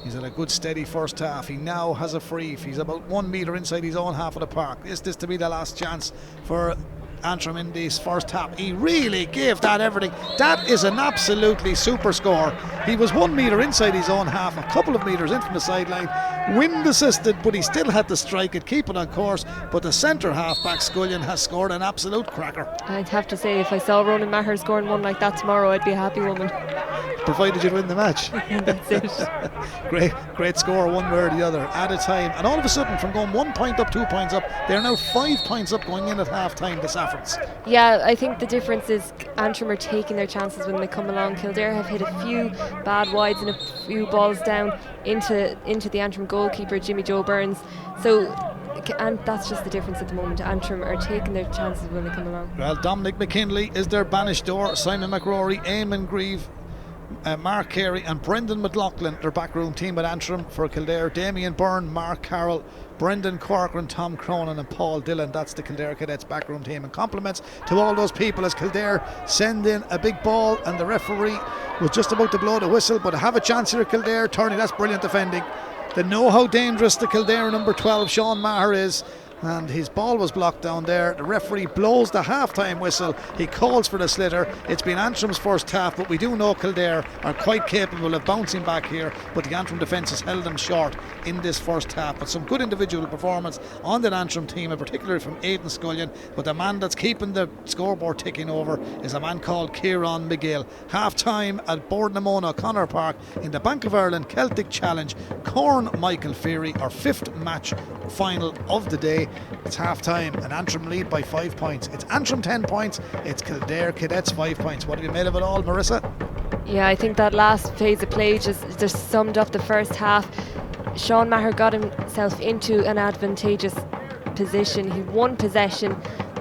S1: He's had a good steady first half. He now has a free. He's about 1 metre inside his own half of the park. Is this to be the last chance for Antrim in this first half? He really gave that everything. That is an absolutely super score. He was 1 metre inside his own half, a couple of metres in from the sideline, wind assisted, but he still had to strike it, keep it on course. But the centre half back Scullion has scored an absolute cracker.
S2: I'd have to say, if I saw Ronan Maher scoring one like that tomorrow, I'd be a happy woman.
S1: Provided you'd win the match.
S2: That's it.
S1: Great score one way or the other at a time, and all of a sudden from going 1 point up, 2 points up, they're now 5 points up going in at half time, the Saffrons.
S2: Yeah, I think the difference is Antrim are taking their chances when they come along. Kildare have hit a few bad wides and a few balls down into the Antrim goalkeeper Jimmy Joe Burns, and that's just the difference at the moment. Antrim are taking their chances when they come along. Well,
S1: Dominic McKinley is their banished door. Simon McRory, Eamon Grieve, Mark Carey and Brendan McLaughlin, their backroom team at Antrim. For Kildare, Damien Byrne, Mark Carroll, Brendan Corcoran, Tom Cronin and Paul Dillon. That's the Kildare Cadets backroom team, and compliments to all those people as Kildare send in a big ball, and the referee was just about to blow the whistle, but have a chance here. Kildare turning. That's brilliant defending. They know how dangerous the Kildare number 12 Sean Maher is, and his ball was blocked down there. The referee blows the half-time whistle. He calls for the sliotar. It's been Antrim's first half, but we do know Kildare are quite capable of bouncing back here, but the Antrim defence has held them short in this first half. But some good individual performance on the Antrim team, and particularly from Aidan Scullion. But the man that's keeping the scoreboard ticking over is a man called Kieran McGill. Half-time at Boardnamona O'Connor Park in the Bank of Ireland Celtic Challenge. Corn Michael FEERY, our 5th match final of the day. It's half time, and Antrim lead by 5 points. It's Antrim 10 points, it's Kildare Cadets 5 points. What have you made of it all, Marissa?
S2: Yeah, I think that last phase of play just summed up the first half. Sean Maher got himself into an advantageous position. He won possession,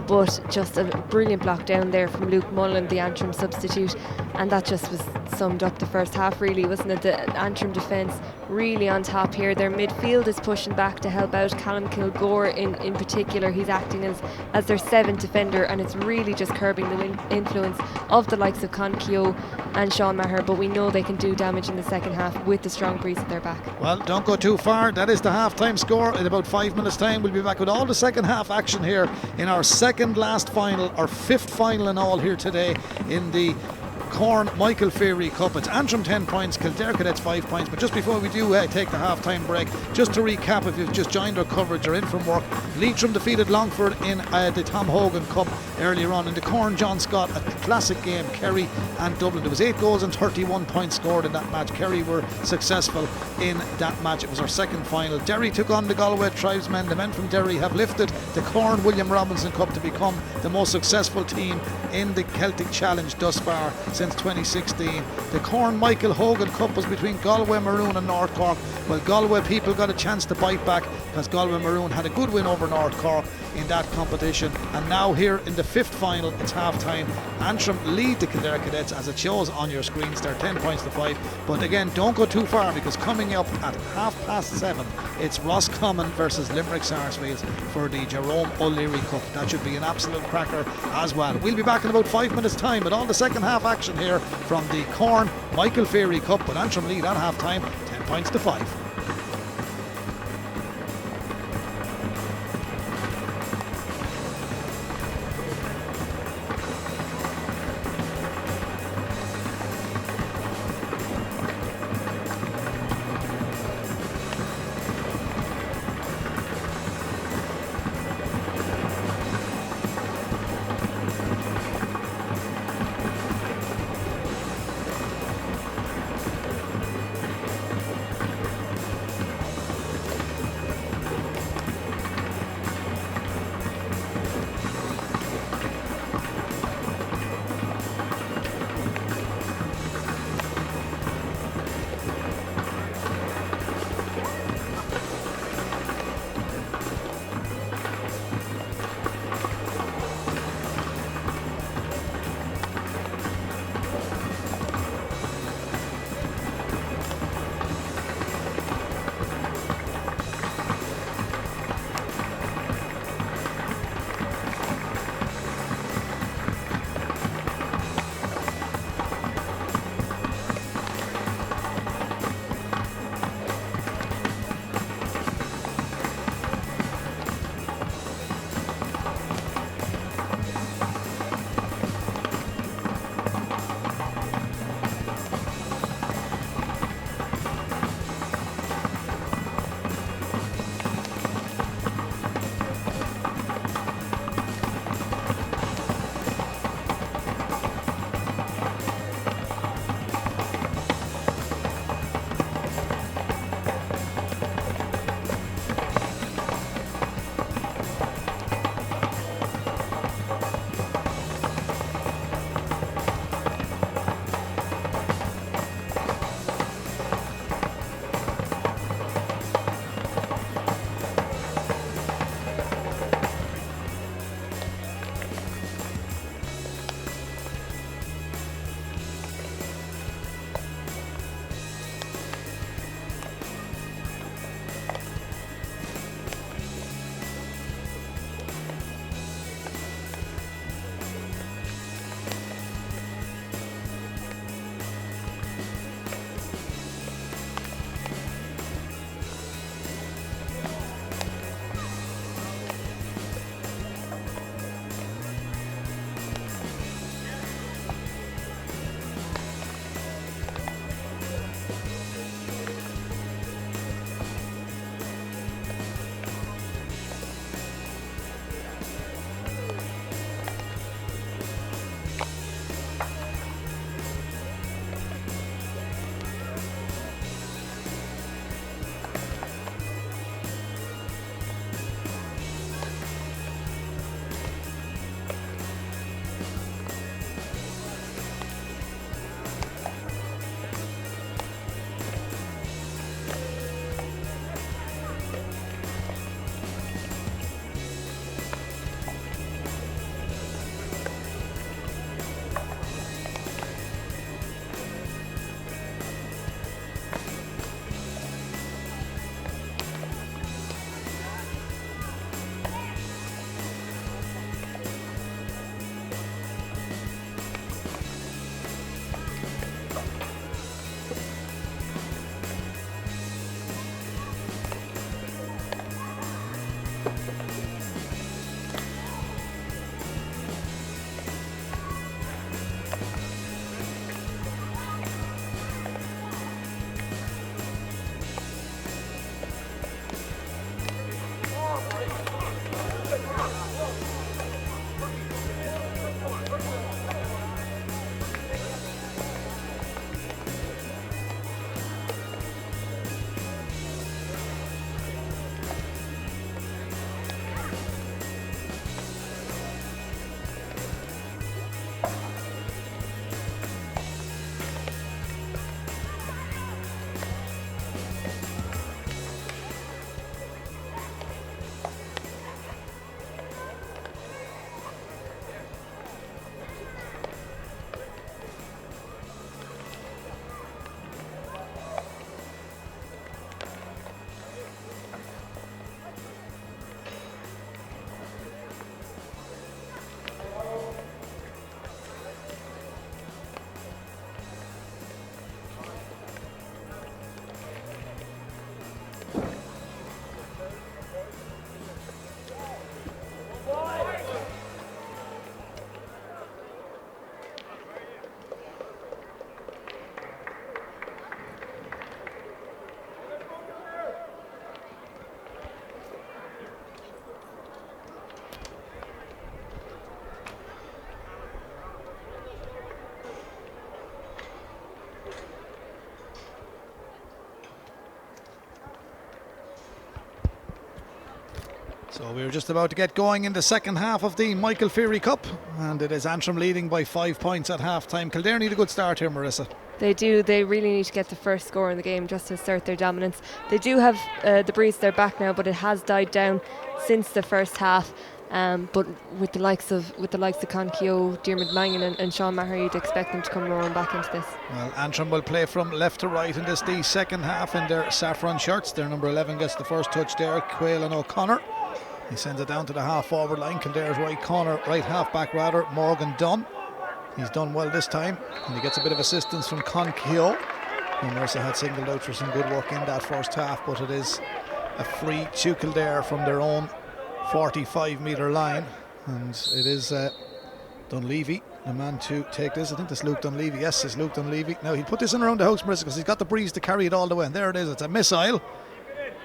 S2: but just a brilliant block down there from Luke Mullen, the Antrim substitute, and that just was summed up the first half, really, wasn't it? The Antrim defence really on top here. Their midfield is pushing back to help out. Callum Kilgore in particular, he's acting as their 7th defender, and it's really just curbing the influence of the likes of Con Keogh and Sean Maher, but we know they can do damage in the second half with the strong breeze at their back. Well,
S1: don't go too far. That is the half-time score. In about 5 minutes time we'll be back with all the second half action here in our second last final, our 5th final in all here today in the Corn Michael FEERY Cup. It's Antrim 10 points, Kildare Cadets 5 points. But just before we do take the half-time break, just to recap, if you've just joined our coverage or in from work, Leitrim defeated Longford in the Tom Hogan Cup earlier on. In the Corn John Scott, a classic game, Kerry and Dublin. There was 8 goals and 31 points scored in that match. Kerry were successful in that match. It was our second final. Derry took on the Galway Tribesmen. The men from Derry have lifted the Corn William Robinson Cup to become the most successful team in the Celtic Challenge thus far since 2016. The Corn Michael Hogan Cup was between Galway Maroon and North Cork. Well, Galway people got a chance to bite back because Galway Maroon had a good win over North Cork in that competition. And now here in the 5th final, it's half time. Antrim lead the Kildare Cadets, as it shows on your screens. They're 10 points to 5. But again, don't go too far, because coming up at 7:30, it's Roscommon versus Limerick Sarsfields for the Jerome O'Leary Cup. That should be an absolute cracker as well. We'll be back in about 5 minutes time with all the second half action here from the Corn Michael FEERY Cup, with Antrim lead at half time 10 points to 5. So we're just about to get going in the second half of the Michael FEERY Cup, and it is Antrim leading by 5 points at half time. Kildare need a good start here, Marissa.
S2: They do. They really need to get the first score in the game just to assert their dominance. They do have the breeze at their back now, but it has died down since the first half. But with the likes of Con Keogh, Diarmuid Mangan and Sean Maher, you'd expect them to come roaring back into this.
S1: Well, Antrim will play from left to right in this, the second half, in their saffron shirts. Their number 11 gets the first touch there, Quaylen O'Connor. He sends it down to the half forward line. Kildare's right corner, right half back rather, Morgan Dunn. He's done well this time, and he gets a bit of assistance from Con Keogh, who Marissa had singled out for some good work in that first half, but it is a free to Kildare from their own 45-metre line, and it is Dunleavy, the man to take this. I think this is Luke Dunleavy. Yes, it's Luke Dunleavy. Now he'll put this in around the house, Marissa, because he's got the breeze to carry it all the way, and there it is. It's a missile.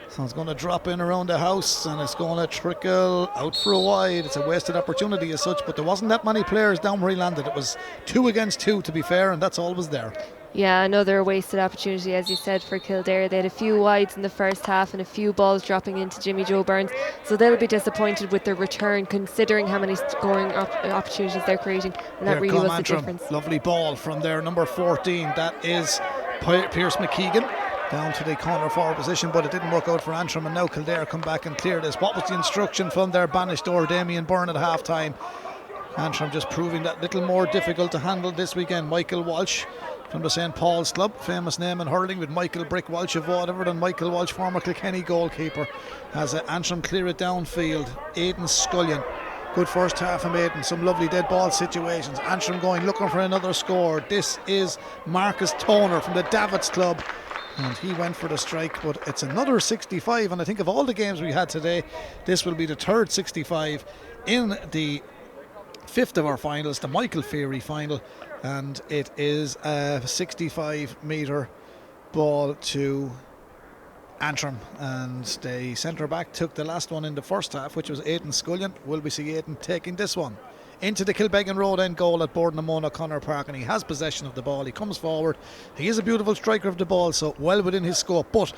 S1: So it's going to drop in around the house, and it's going to trickle out for a wide. It's a wasted opportunity as such, but there wasn't that many players down where he landed. It was 2 against 2 to be fair, and that's all was there.
S2: Yeah, another wasted opportunity, as you said, for Kildare. They had a few wides in the first half and a few balls dropping into Jimmy Joe Burns, so they'll be disappointed with their return, considering how many scoring opportunities they're creating, and that really was
S1: Antrim.
S2: the difference.
S1: Lovely ball from their number 14. That is Pierce McKeegan. Down to the corner forward position, but it didn't work out for Antrim, and now Kildare come back and clear this. What was the instruction from their banished door, Damien Byrne, at half time? Antrim just proving that little more difficult to handle this weekend. Michael Walsh from the St. Paul's Club, famous name in hurling, with Michael Brick Walsh of Waterford and Michael Walsh, former Kilkenny goalkeeper, has Antrim clear it downfield. Aidan Scullion, good first half from Aidan, some lovely dead ball situations. Antrim going looking for another score. This is Marcus Toner from the Davits Club, and he went for the strike, but it's another 65, and I think of all the games we had today, this will be the third 65 in the fifth of our finals, the Michael FEERY final, and it is a 65-metre ball to Antrim, and the centre back took the last one in the first half, which was Aidan Scullion. Will we see Aidan taking this one into the Kilbeggan Road end goal at Bournemouth O'Connor Park, and he has possession of the ball. He comes forward. He is a beautiful striker of the ball, so well within his scope, but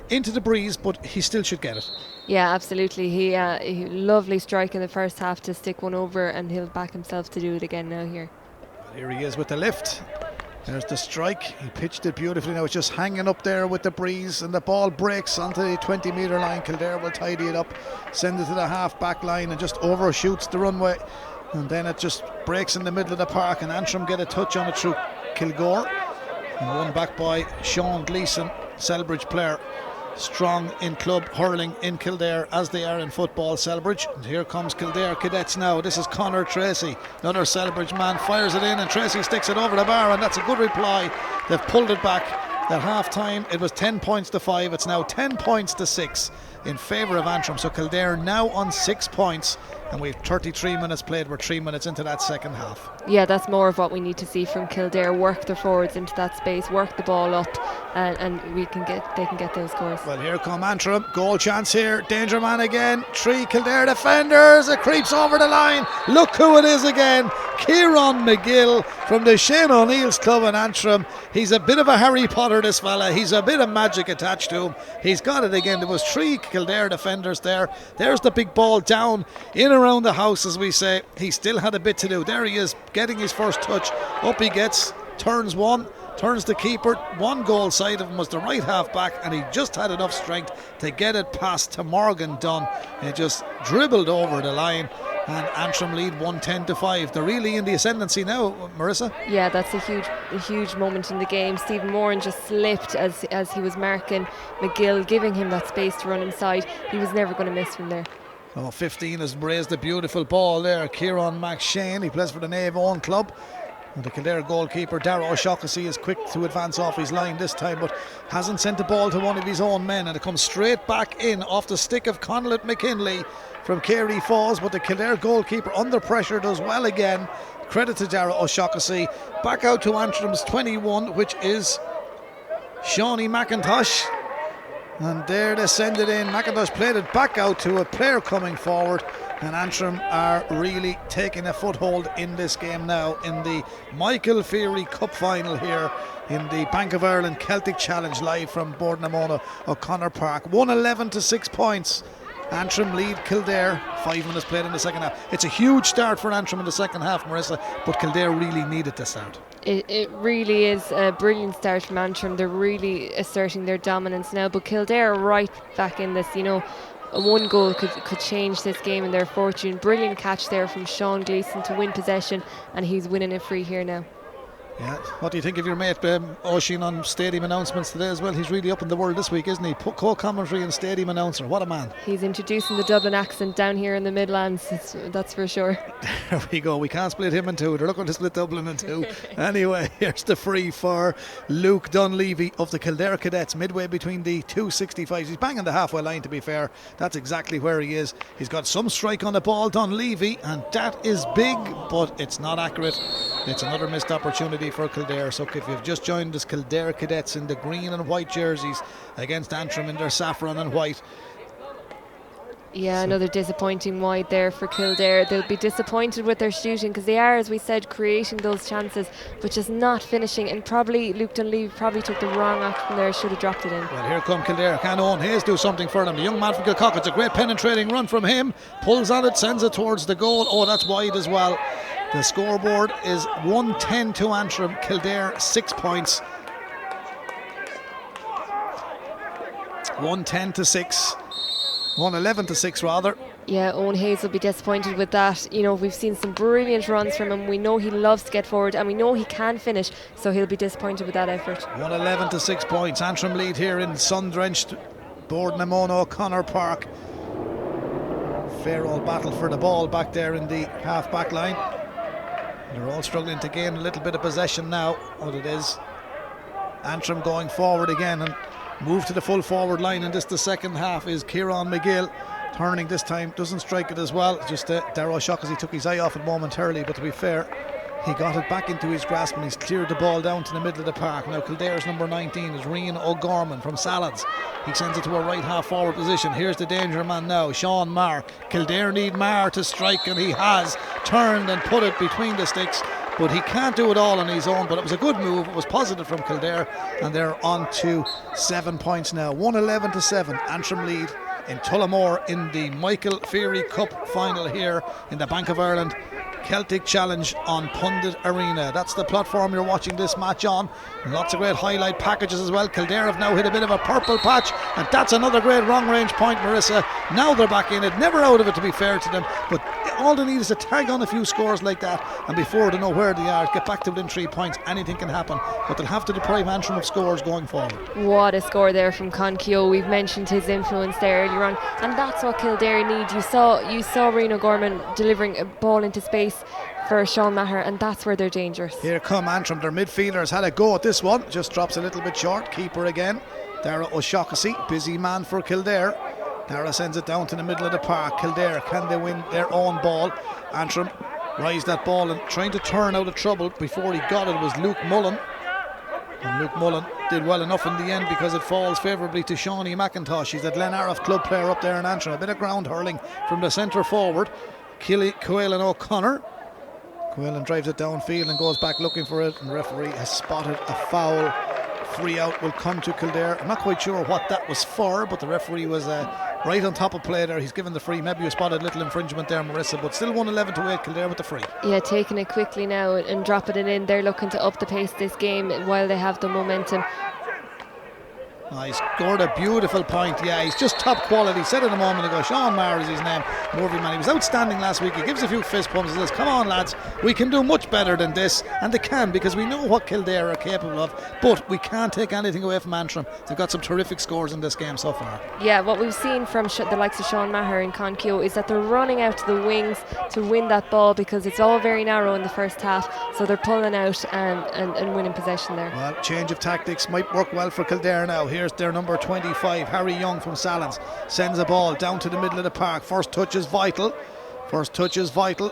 S1: into the breeze, but he still should get it.
S2: Yeah, absolutely. He lovely strike in the first half to stick one over, and he'll back himself to do it again now here.
S1: Here he is with the lift. There's the strike. He pitched it beautifully. Now it's just hanging up there with the breeze, and the ball breaks onto the 20-metre line. Kildare will tidy it up, send it to the half-back line, and just overshoots the runway. And then it just breaks in the middle of the park, and Antrim get a touch on it through Kilgore. And one back by Sean Gleeson, Selbridge player. Strong in club hurling in Kildare, as they are in football, Selbridge. And here comes Kildare Cadets now. This is Conor Tracy, another Selbridge man, fires it in, and Tracy sticks it over the bar, and that's a good reply. They've pulled it back. At half time it was 10 points to 5. It's now 10 points to 6 in favour of Antrim. So Kildare now on 6 points, and we've 33 minutes played. We're 3 minutes into that second half.
S2: Yeah, that's more of what we need to see from Kildare. Work their forwards into that space, work the ball up, and they can get those scores.
S1: Well, here come Antrim. Goal chance here. Danger man again. 3 Kildare defenders. It creeps over the line. Look who it is again. Kieran McGill from the Shane O'Neill's club in Antrim. He's a bit of a Harry Potter, this fella. He's a bit of magic attached to him. He's got it again. There was 3 Kildare defenders there. There's the big ball down in around the house, as we say. He still had a bit to do. There he is, getting his first touch. Up he gets, turns the keeper. 1 goal side of him was the right half back, and he just had enough strength to get it past to Morgan Dunn. It just dribbled over the line, and Antrim lead 1-10-5. They're really in the ascendancy now, Marissa.
S2: Yeah, that's a huge moment in the game. Stephen Moran just slipped as he was marking McGill, giving him that space to run inside. He was never going to miss from there.
S1: 15 has raised a beautiful ball there. Kieran McShane, he plays for the Naomh Own club. And the Kildare goalkeeper Darragh O'Shaughnessy is quick to advance off his line this time, but hasn't sent the ball to one of his own men, and it comes straight back in off the stick of Conlett McKinley from Carey Falls. But the Kildare goalkeeper under pressure does well again. Credit to Darragh O'Shaughnessy. Back out to Antrim's 21, which is Shawnee McIntosh. And there they send it in. McIntosh played it back out to a player coming forward, and Antrim are really taking a foothold in this game now in the Michael FEERY Cup final here in the Bank of Ireland Celtic Challenge, live from Bordnamona O'Connor Park. 1-11 to 6 points. Antrim lead Kildare. 5 minutes played in the second half. It's a huge start for Antrim in the second half, Marissa, but Kildare really needed to start.
S2: It really is a brilliant start from Antrim. They're really asserting their dominance now, but Kildare are right back in this. You know, a 1 goal could change this game in their fortune. Brilliant catch there from Sean Gleeson to win possession, and he's winning it free here now.
S1: Yeah, what do you think of your mate Oisin on stadium announcements today as well? He's really up in the world this week, isn't he? Co-commentary and stadium announcer, what a man.
S2: He's introducing the Dublin accent down here in the Midlands, that's for sure.
S1: There we go, we can't split him in 2. They're looking to split Dublin in 2. Anyway, here's the free for Luke Dunleavy of the Kildare Cadets, midway between the 265s. He's banging the halfway line, to be fair. That's exactly where he is. He's got some strike on the ball, Dunleavy, and that is big, but it's not accurate. It's another missed opportunity for Kildare. So if you've just joined us, Kildare Cadets in the green and white jerseys against Antrim in their saffron and white.
S2: Yeah, another disappointing wide there for Kildare. They'll be disappointed with their shooting because they are, as we said, creating those chances but just not finishing, and probably Luke Dunleavy probably took the wrong action there, should have dropped it in. Well,
S1: here come Kildare. Can Owen Hayes do something for them? The young man from Kilcock, it's a great penetrating run from him, pulls on it, sends it towards the goal. Oh, that's wide as well. The scoreboard is 1-10 to Antrim. Kildare 6 points. 1-10 to 6. 1-11 to 6 rather.
S2: Yeah, Owen Hayes will be disappointed with that. You know, we've seen some brilliant runs from him. We know he loves to get forward, and we know he can finish, so he'll be disappointed with that effort.
S1: 1-11 to 6 points. Antrim lead here in sun-drenched Bordnamona O'Connor Park. Fair old battle for the ball back there in the half-back line. They're all struggling to gain a little bit of possession now. What it is, Antrim going forward again and move to the full forward line in this the second half is Kieran McGill. Turning this time, doesn't strike it as well. Just Darragh O'Shaughnessy took his eye off it momentarily, but to be fair, he got it back into his grasp and he's cleared the ball down to the middle of the park. Now Kildare's number 19 is Rian O'Gorman from Salads. He sends it to a right half forward position. Here's the danger man now, Sean Marr. Kildare need Marr to strike, and he has turned and put it between the sticks, but he can't do it all on his own. But it was a good move, it was positive from Kildare, and they're on to 7 points now. 1-11 to 7. Antrim lead in Tullamore in the Michael FEERY Cup final here in the Bank of Ireland Celtic Challenge on Pundit Arena. That's the platform you're watching this match on. And lots of great highlight packages as well. Kildare have now hit a bit of a purple patch, and that's another great long range point, Marissa. Now they're back in it, never out of it, to be fair to them, but all they need is to tag on a few scores like that, and before they know where they are, get back to within 3 points, anything can happen. But they'll have to deprive Antrim of scores going forward. What
S2: a score there from Con Keogh. We've mentioned his influence there earlier on, and that's what Kildare need. You saw Reno Gorman delivering a ball into space for Sean Maher, and that's where they're dangerous.
S1: Here come Antrim. Their midfielders had a go at this one, just drops a little bit short. Keeper again, Darragh O'Shaughnessy, busy man for Kildare. Dara sends it down to the middle of the park. Kildare, can they win their own ball? Antrim rise that ball and trying to turn out of trouble. Before he got it was Luke Mullen. And Luke Mullen did well enough in the end because it falls favourably to Shawnee McIntosh. He's a Glenariff club player up there in Antrim. A bit of ground hurling from the centre forward. Quaylen O'Connor. Quaylen drives it downfield and goes back looking for it, and the referee has spotted a foul. Free out will come to Kildare. I'm not quite sure what that was for, but the referee was right on top of play there. He's given the free. Maybe you spotted a little infringement there, Marissa, but still 1-11 Kildare with the free.
S2: Yeah, taking it quickly now and dropping it in. They're looking to up the pace this game while they have the momentum.
S1: He scored a beautiful point. Yeah, he's just top quality. Said it a moment ago. Sean Maher is his name. Morvey man. He was outstanding last week. He gives a few fist pumps and says, come on lads, we can do much better than this. And they can, because we know what Kildare are capable of, but we can't take anything away from Antrim. They've got some terrific scores in this game so far.
S2: Yeah, what we've seen from the likes of Sean Maher and Concio is that they're running out to the wings to win that ball, because it's all very narrow in the first half, so they're pulling out and winning possession there.
S1: Well, change of tactics might work well for Kildare now. Here's their number 25, Harry Young from Salins. Sends a ball down to the middle of the park. First touch is vital.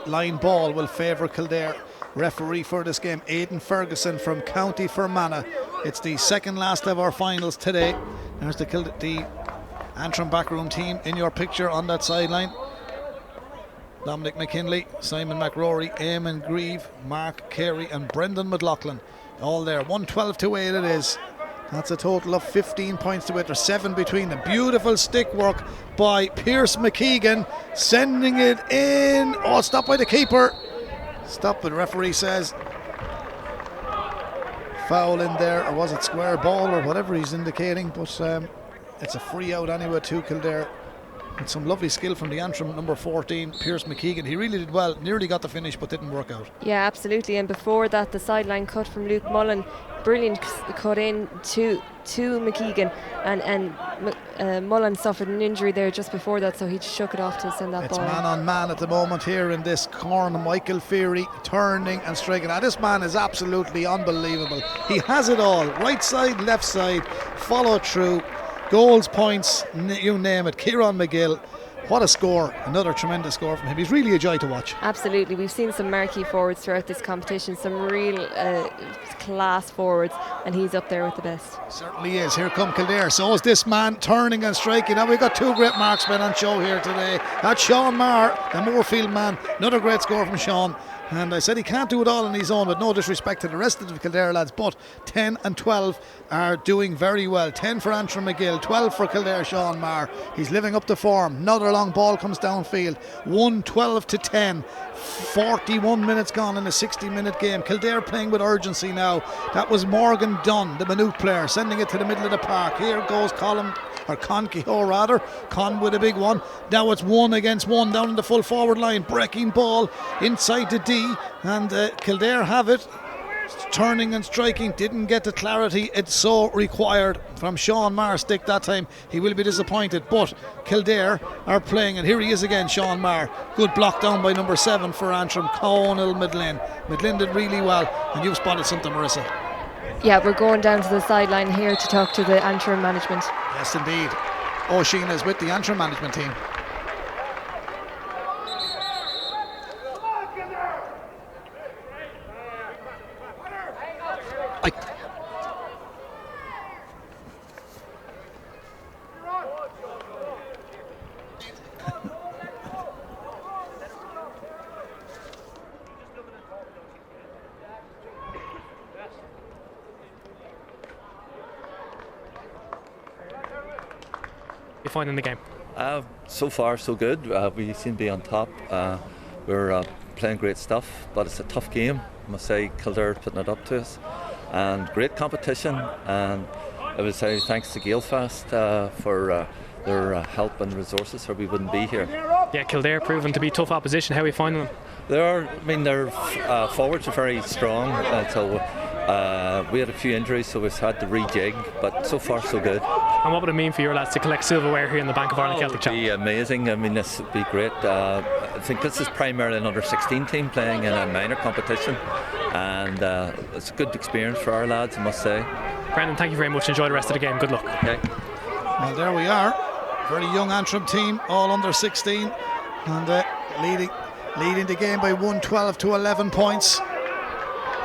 S1: Line ball will favour Kildare. Referee for this game, Aidan Ferguson from County Fermanagh. It's the second last of our finals today. There's the Antrim backroom team in your picture on that sideline. Dominic McKinley, Simon McRory, Eamon Grieve, Mark Carey and Brendan McLaughlin. All there. 112-8 it is. That's a total of 15 points to it. There's 7 between them. Beautiful stick work by Pierce McKeegan, sending it in. Oh, stopped by the keeper. Stop, the referee says foul in there, or was it square ball or whatever he's indicating, but it's a free out anyway to Kildare. And some lovely skill from the Antrim number 14, Pierce McKeegan. He really did well, nearly got the finish but didn't work out.
S2: Yeah, absolutely. And before that, the sideline cut from Luke Mullen, brilliant cut in to McKeegan, and Mullen suffered an injury there just before that, so he shook it off to send that ball.
S1: It's man on man at the moment here in this corner. Michael FEERY turning and striking. Now this man is absolutely unbelievable. He has it all. Right side, left side, follow through. Goals, points, you name it. Kieran McGill, what a score. Another tremendous score from him. He's really a joy to watch. Absolutely.
S2: We've seen some marquee forwards throughout this competition, some real class forwards, and he's up there with the best.
S1: Certainly is. Here come Kildare. So is this man turning and striking. Now we've got 2 great marksmen on show here today. That's Sean Maher, the Moorfield man. Another great score from Sean. And I said he can't do it all on his own, with no disrespect to the rest of the Kildare lads, but 10 and 12 are doing very well. 10 for Antrim McGill, 12 for Kildare Sean Maher. He's living up to form. Another long ball comes downfield. 1-12-10. 41 minutes gone in a 60-minute game. Kildare playing with urgency now. That was Morgan Dunn, the Maynooth player, sending it to the middle of the park. Here goes Con Kehoe rather. Con with a big one. Now it's 1 against 1 down in the full forward line. Breaking ball inside the D, and Kildare have it. Turning and striking, didn't get the clarity it so required from Sean Maher stick that time. He will be disappointed, but Kildare are playing, and here he is again, Sean Maher. Good block down by number 7 for Antrim, Conal Midlin. Midlin did really well, and you've spotted something, Marissa.
S2: Yeah, we're going down to the sideline here to talk to the Antrim management.
S1: Yes, indeed. O'Sheen is with the Antrim management team.
S3: You finding the game?
S4: So far so good. We seem to be on top. We're playing great stuff, but it's a tough game. I must say Kildare putting it up to us, and great competition. And I would say thanks to Gaelfast for their help and resources, or we wouldn't be here.
S3: Yeah, Kildare proving to be tough opposition. How are you finding them?
S4: Their forwards are very strong. We had a few injuries, so we've had to rejig, but so far so good.
S3: And what would it mean for your lads to collect silverware here in the Bank of Ireland Celtic Challenge?
S4: It would be amazing. I mean, this would be great. I think this is primarily an under-16 team playing in a minor competition, and it's a good experience for our lads, I must say.
S3: Brendan, thank you very much. Enjoy the rest of the game. Good luck.
S4: Okay.
S1: Well, there we are. very young Antrim team, all under 16, and leading the game by 112 to 11 points.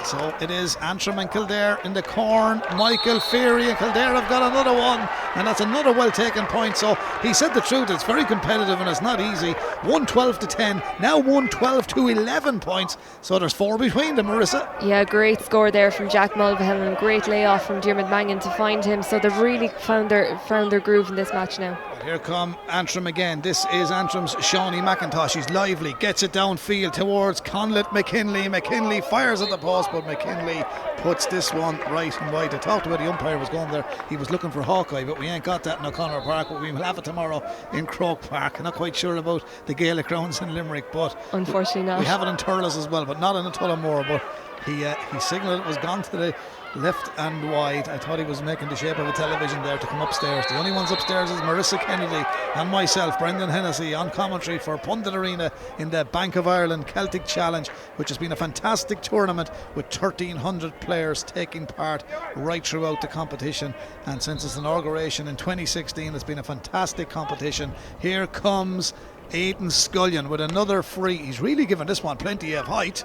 S1: So it is Antrim and Kildare in the corn. Michael FEERY and Kildare have got another one, and that's another well taken point. So he said the truth, it's very competitive and it's not easy. 112 to 10, now 112 to 11 points. So there's 4 between them, Marissa.
S2: Yeah, great score there from Jack Mulvihill and great layoff from Diarmuid Mangan to find him. So they've really found their groove in this match now.
S1: Here come Antrim again. This is Antrim's Shawnee McIntosh. He's lively, gets it downfield towards Conlett McKinley. McKinley fires at the post, but McKinley puts this one right and wide. I talked about the umpire was going there. He was looking for Hawkeye, but we ain't got that in O'Connor Park. But we will have it tomorrow in Croke Park. I'm not quite sure about the Gaelic grounds in Limerick, but
S2: unfortunately not.
S1: We have it in Thurles as well, but not in Tullamore. But he signalled it was gone to the left and wide. I thought he was making the shape of a television there to come upstairs. The only ones upstairs is Marissa Kennedy and myself, Brendan Hennessy, on commentary for Pundit Arena in the Bank of Ireland Celtic Challenge, which has been a fantastic tournament with 1,300 players taking part right throughout the competition. And since its inauguration in 2016, it's been a fantastic competition. Here comes Aidan Scullion with another free. He's really given this one plenty of height.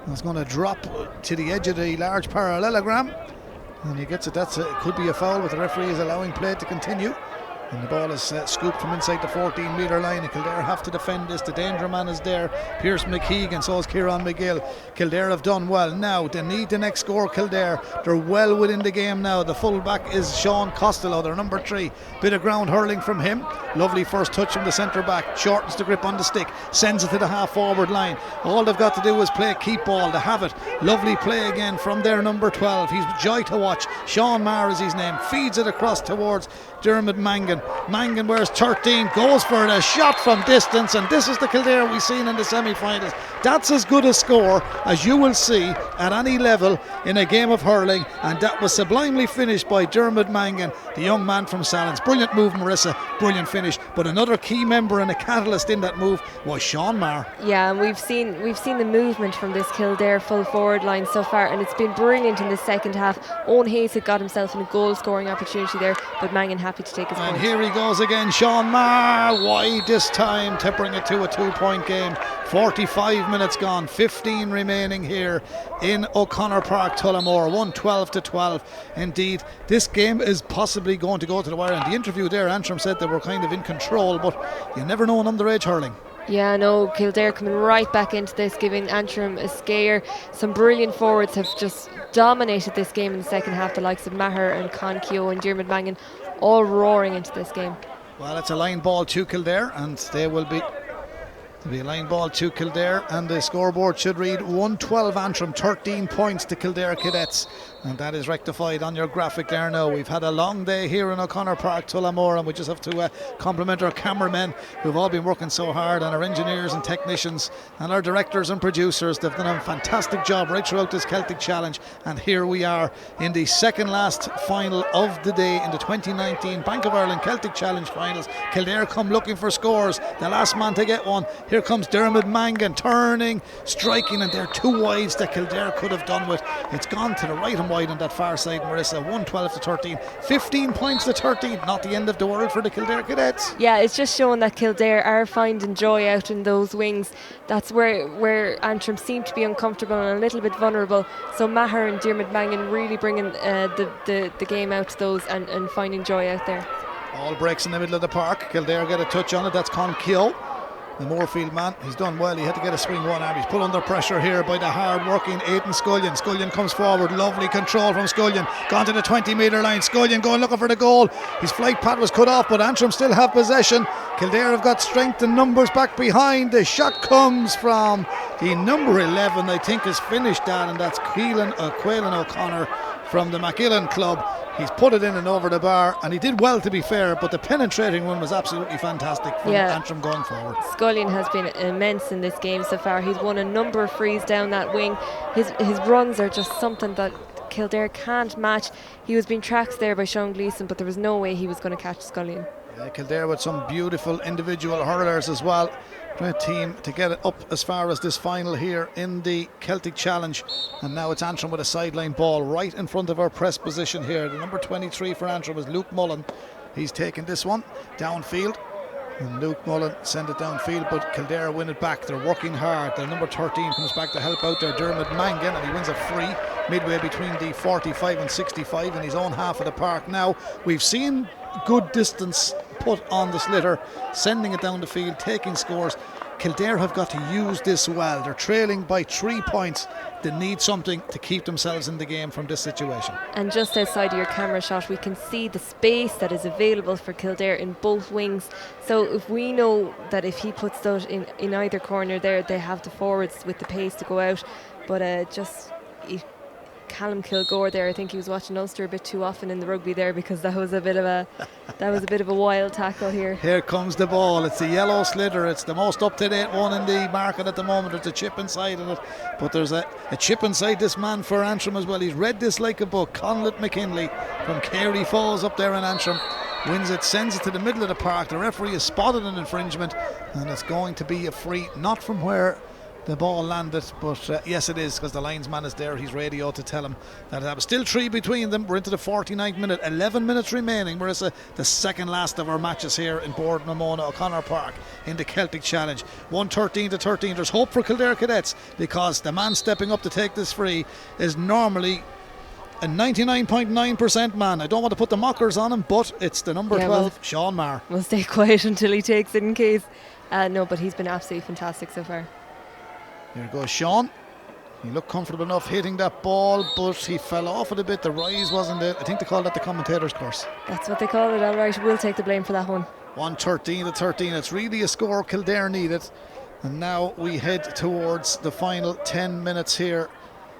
S1: It's going to drop to the edge of the large parallelogram, and he gets it. It could be a foul, but the referee is allowing play to continue. And the ball is scooped from inside the 14-metre line, and Kildare have to defend this. The danger man is there, Pierce McKeegan, so is Kieran McGill. Kildare have done well. Now they need the next score, Kildare. They're well within the game now. The full-back is Sean Costello, their number 3. Bit of ground hurling from him. Lovely first touch from the centre-back. Shortens the grip on the stick, sends it to the half-forward line. All they've got to do is play keep ball. They have it. Lovely play again from their number 12. He's joy to watch. Sean Maher is his name. Feeds it across towards Diarmuid Mangan. Mangan wears 13, goes for a shot from distance, and this is the Kildare we've seen in the semi-finals. That's as good a score as you will see at any level in a game of hurling, and that was sublimely finished by Diarmuid Mangan, the young man from Sallins. Brilliant move, Marissa, brilliant finish, but another key member and a catalyst in that move was Sean Maher.
S2: Yeah, and we've seen the movement from this Kildare full forward line so far, and it's been brilliant in the second half. Owen Hayes had got himself in a goal scoring opportunity there, but Mangan happy to take his point.
S1: And here he goes again, Sean Maher, wide this time to bring it to a 2-point game. 45 minutes gone, 15 remaining here in O'Connor Park, Tullamore. 112 to 12. Indeed, this game is possibly going to go to the wire. In the interview there, Antrim said they were kind of in control, but you never know in underage hurling.
S2: Yeah, no, Kildare coming right back into this, giving Antrim a scare. Some brilliant forwards have just dominated this game in the second half, the likes of Maher and Con Keogh and Diarmuid Mangan all roaring into this game.
S1: Well, it's a line ball to Kildare, and they will be a line ball to Kildare, and the scoreboard should read 112 Antrim, 13 points to Kildare Cadets, and that is rectified on your graphic there now. We've had a long day here in O'Connor Park, Tullamore, and we just have to compliment our cameramen who've all been working so hard, and our engineers and technicians and our directors and producers. They've done a fantastic job right throughout this Celtic Challenge, and here we are in the second last final of the day in the 2019 Bank of Ireland Celtic Challenge finals. Kildare come looking for scores, the last man to get one. Here comes Diarmuid Mangan turning, striking, and they're 2 wides that Kildare could have done with. It's gone to the right and wide on that far side, Marissa. 112 to 13, 15 points to 13. Not the end of the world for the Kildare Cadets.
S2: Yeah, it's just showing that Kildare are finding joy out in those wings. That's where Antrim seem to be uncomfortable and a little bit vulnerable. So Maher and Diarmuid Mangan really bringing the game out to those and finding joy out there.
S1: All breaks in the middle of the park. Kildare get a touch on it. That's Con Keogh, the Moorfield man. He's done well. He had to get a swing one arm. He's put under pressure here by the hard working Aidan Scullion. Scullion comes forward. Lovely control from Scullion. Gone to the 20-metre line. Scullion going looking for the goal. His flight path was cut off, but Antrim still have possession. Kildare have got strength and numbers back behind. The shot comes from the number 11, I think, has finished that, and that's Quaylen O'Connor from the Macillan club. He's put it in and over the bar, and he did well, to be fair, but the penetrating one was absolutely fantastic from Antrim going forward.
S2: Scullion has been immense in this game so far. He's won a number of frees down that wing. His runs are just something that Kildare can't match. He was being tracked there by Sean Gleeson, but there was no way he was going to catch Scullion.
S1: Yeah, Kildare with some beautiful individual hurlers as well. Great team to get it up as far as this final here in the Celtic Challenge. And now it's Antrim with a sideline ball right in front of our press position here. The number 23 for Antrim is Luke Mullen. He's taken this one downfield. And Luke Mullen sent it downfield, but Kildare win it back. They're working hard. Their number 13 comes back to help out there, Dermot Mangan, and he wins a free midway between the 45 and 65 in his own half of the park. Now, we've seen good distance put on the slitter, sending it down the field, taking scores. Kildare have got to use this well. They're trailing by 3 points. They need something to keep themselves in the game from this situation.
S2: And just outside of your camera shot, we can see the space that is available for Kildare in both wings. So if we know that if he puts those in either corner there, they have the forwards with the pace to go out. But Callum Kilgore there, I think he was watching Ulster a bit too often in the rugby there, because that was a bit of a wild tackle here.
S1: Here comes the ball. It's the yellow sliotar. It's the most up-to-date one in the market at the moment. There's a chip inside of it, but there's a chip inside this man for Antrim as well. He's read this like a book. Conlett McKinley from Carey Falls up there in Antrim wins it, sends it to the middle of the park. The referee has spotted an infringement, and it's going to be a free, not from where the ball landed, but yes it is, because the linesman is there. He's radioed to tell him that it was still 3 between them. We're into the 49th minute, 11 minutes remaining. We're at the second last of our matches here in Borden O'Mona O'Connor Park in the Celtic Challenge. 1-13 to 13. There's hope for Kildare Cadets, because the man stepping up to take this free is normally a 99.9% man. I don't want to put the mockers on him, but it's the number 12, Sean Maher.
S2: We'll stay quiet until he takes it in case. No, but he's been absolutely fantastic so far.
S1: Here goes Sean. He looked comfortable enough hitting that ball, but he fell off it a bit. The rise wasn't it. I think they call that the commentator's curse.
S2: That's what they call it, all right. We'll take the blame for that one.
S1: 1-13 to 13. It's really a score Kildare needed. And now we head towards the final 10 minutes here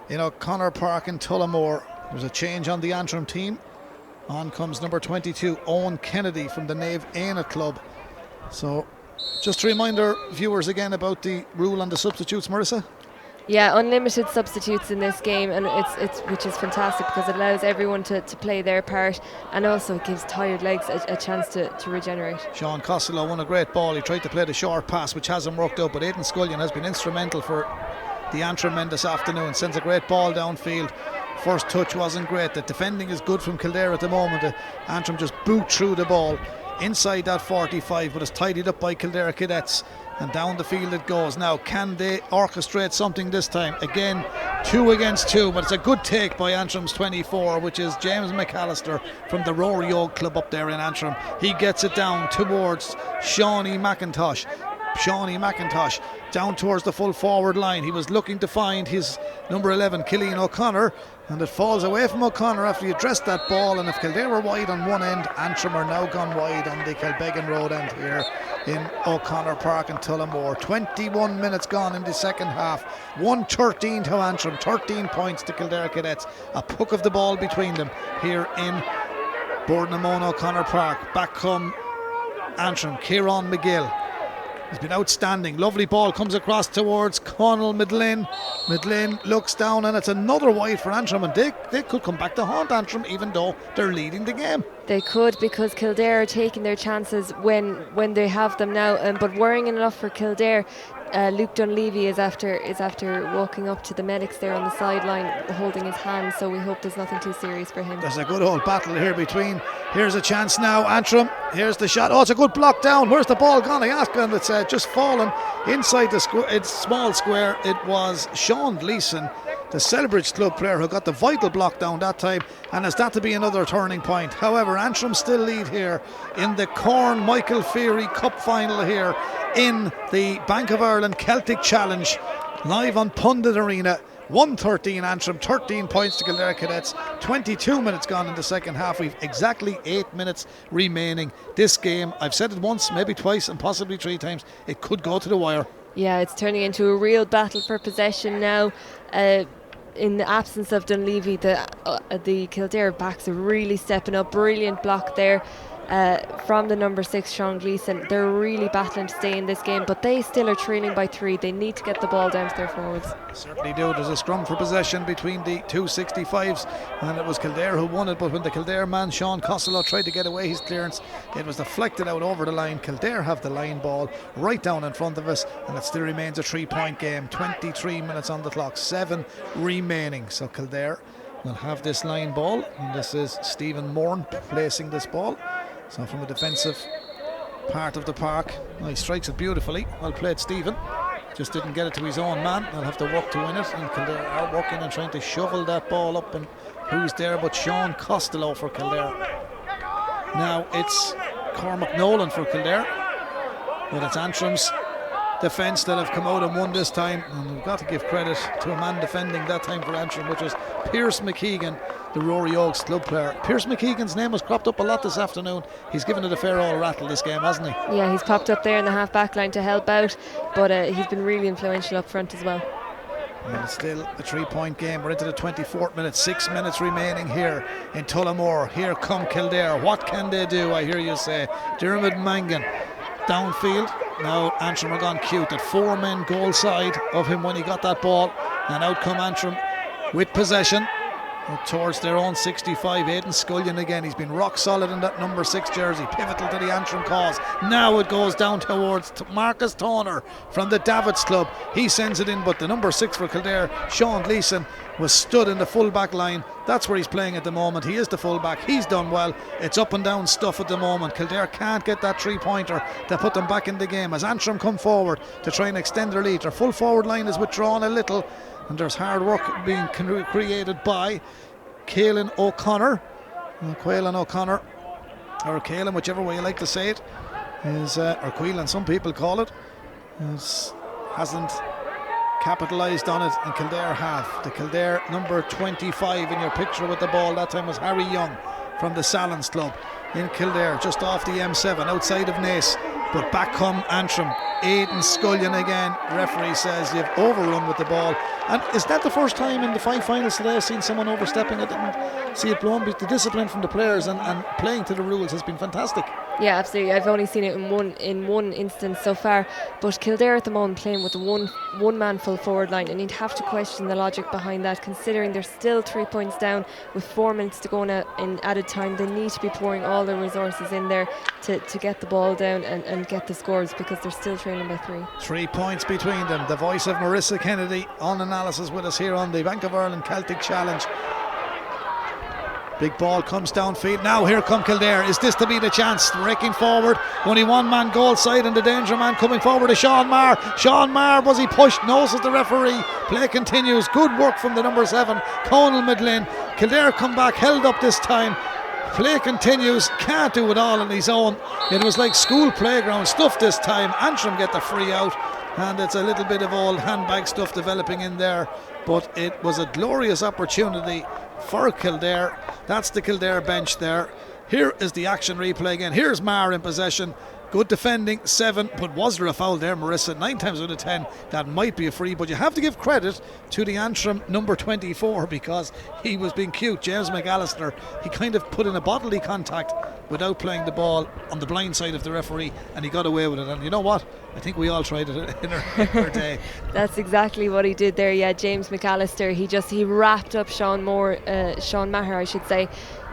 S1: in O'Connor Park in Tullamore. There's a change on the Antrim team. On comes number 22, Owen Kennedy from the Nave Aina club. So just to remind our viewers again about the rule on the substitutes, Marissa.
S2: Yeah, unlimited substitutes in this game, and it's which is fantastic, because it allows everyone to play their part, and also it gives tired legs a chance to regenerate. Sean
S1: Costello won a great ball. He tried to play the short pass, which hasn't worked out, but Aidan Scullion has been instrumental for the Antrim men this afternoon. Sends a great ball downfield. First touch wasn't great. The defending is good from Kildare at the moment. The Antrim just boot through the ball inside that 45, but it's tidied up by Kildare Cadets, and down the field it goes. Now, can they orchestrate something this time? Again, 2 against 2, but it's a good take by Antrim's 24, which is James McAllister from the Rory Yoke club up there in Antrim. He gets it down towards Shawnee McIntosh down towards the full forward line. He was looking to find his number 11, Killian O'Connor, and it falls away from O'Connor after he addressed that ball. And if Kildare were wide on one end, Antrim are now gone wide on the Kilbeggan Road end here in O'Connor Park in Tullamore. 21 minutes gone in the second half. 1-13 to Antrim, 13 points to Kildare Cadets. A puck of the ball between them here in Borden O'Mona O'Connor Park. Back come Antrim, Kieran McGill. He's been outstanding. Lovely ball comes across towards Conal Midlin. Midlin looks down, and it's another wide for Antrim, and they could come back to haunt Antrim, even though they're leading the game.
S2: They could, because Kildare are taking their chances when they have them now, but worrying enough for Kildare. Luke Dunleavy is after walking up to the medics there on the sideline, holding his hand, so we hope there's nothing too serious for him.
S1: There's a good old battle here between. Here's a chance now, Antrim. Here's the shot. Oh, it's a good block down. Where's the ball gone? I asked him. It's just fallen inside the small square. It was Sean Gleeson, the Celbridge club player, who got the vital block down that time, and has that to be another turning point. However, Antrim still lead here in the Corn Michael FEERY Cup final here in the Bank of Ireland Celtic Challenge, live on Pundit Arena. 1-13 Antrim, 13 points to Kildare Cadets. 22 minutes gone in the second half. We've exactly 8 minutes remaining. This game, I've said it once, maybe twice, and possibly 3 times, it could go to the wire.
S2: Yeah, it's turning into a real battle for possession now. In the absence of Dunleavy, the Kildare backs are really stepping up. Brilliant block there from the number 6, Sean Gleeson. They're really battling to stay in this game, but they still are trailing by 3. They need to get the ball down to their forwards.
S1: Certainly do. There's a scrum for possession between the two 65s, and it was Kildare who won it, but when the Kildare man Sean Costello tried to get away his clearance, it was deflected out over the line. Kildare have the line ball right down in front of us, and it still remains a 3-point game. 23 minutes on the clock, 7 remaining. So Kildare will have this line ball, and this is Stephen Moran placing this ball. So from a defensive part of the park, he strikes it beautifully. Well played, Stephen. Just didn't get it to his own man. They'll have to work to win it, and Kildare are working and trying to shovel that ball up, and who's there but Sean Costello for Kildare. Now it's Cormac Nolan for Kildare, but it's Antrim's defence that have come out and won this time, and we've got to give credit to a man defending that time for Antrim, which was Pierce McKeegan, the Rory Oaks club player. Pierce McKeegan's name has cropped up a lot this afternoon. He's given it a fair old rattle this game, hasn't he?
S2: Yeah, he's popped up there in the half back line to help out, but he's been really influential up front as well.
S1: And it's still a 3-point game. We're into the 24th minute, 6 minutes remaining here in Tullamore. Here come Kildare. What can they do, I hear you say? Dermot Mangan downfield. Now Antrim are gone cute at 4 men goal side of him when he got that ball, and out come Antrim with possession towards their own 65. Aidan Scullion again, he's been rock solid in that number 6 jersey, pivotal to the Antrim cause. Now it goes down towards Marcus Toner from the Davids club. He sends it in, but the number 6 for Kildare, Sean Gleeson, was stood in the full back line. That's where he's playing at the moment. He is the full back. He's done well. It's up and down stuff at the moment. Kildare can't get that 3-pointer to put them back in the game as Antrim come forward to try and extend their lead. Their full forward line is withdrawn a little, and there's hard work being created by Caelan O'Connor. Caelan O'Connor, or Caelan, whichever way you like to say it, is, or Queelan, some people call it, hasn't capitalised on it, and Kildare have. The Kildare number 25 in your picture with the ball that time was Harry Young from the Salons club in Kildare, just off the M7 outside of Naas. But back come Antrim. Aidan Scullion again. Referee says you've overrun with the ball. And is that the first time in the 5 finals today I've seen someone overstepping it and see it blown? But the discipline from the players and playing to the rules has been fantastic.
S2: Yeah, absolutely. I've only seen it in one instance so far. But Kildare at the moment playing with a one man full forward line, and you'd have to question the logic behind that, considering they're still 3 points down with 4 minutes to go in added time. They need to be pouring all their resources in there to get the ball down and get the scores, because they're still trailing by 3. 3
S1: points between them. The voice of Marissa Kennedy on analysis with us here on the Bank of Ireland Celtic Challenge. Big ball comes downfield. Now here come Kildare. Is this to be the chance? Breaking forward. Only 1 man goal side, and the danger man coming forward is Sean Maher. Sean Maher, was he pushed? No, says the referee. Play continues. Good work from the number 7, Conal Midlin. Kildare come back, held up this time. Play continues. Can't do it all on his own. It was like school playground stuff this time. Antrim get the free out, and it's a little bit of old handbag stuff developing in there, but it was a glorious opportunity for Kildare. That's the Kildare bench there. Here is the action replay again. Here's Maher in possession. Good defending, 7, but was there a foul there, Marissa? 9 times out of 10 that might be a free, but you have to give credit to the Antrim number 24, because he was being cute. James McAllister, he kind of put in a bodily contact without playing the ball on the blind side of the referee, and he got away with it. And you know what? I think we all tried it in our day.
S2: That's exactly what he did there. Yeah, James McAllister, he wrapped up Sean Maher, I should say,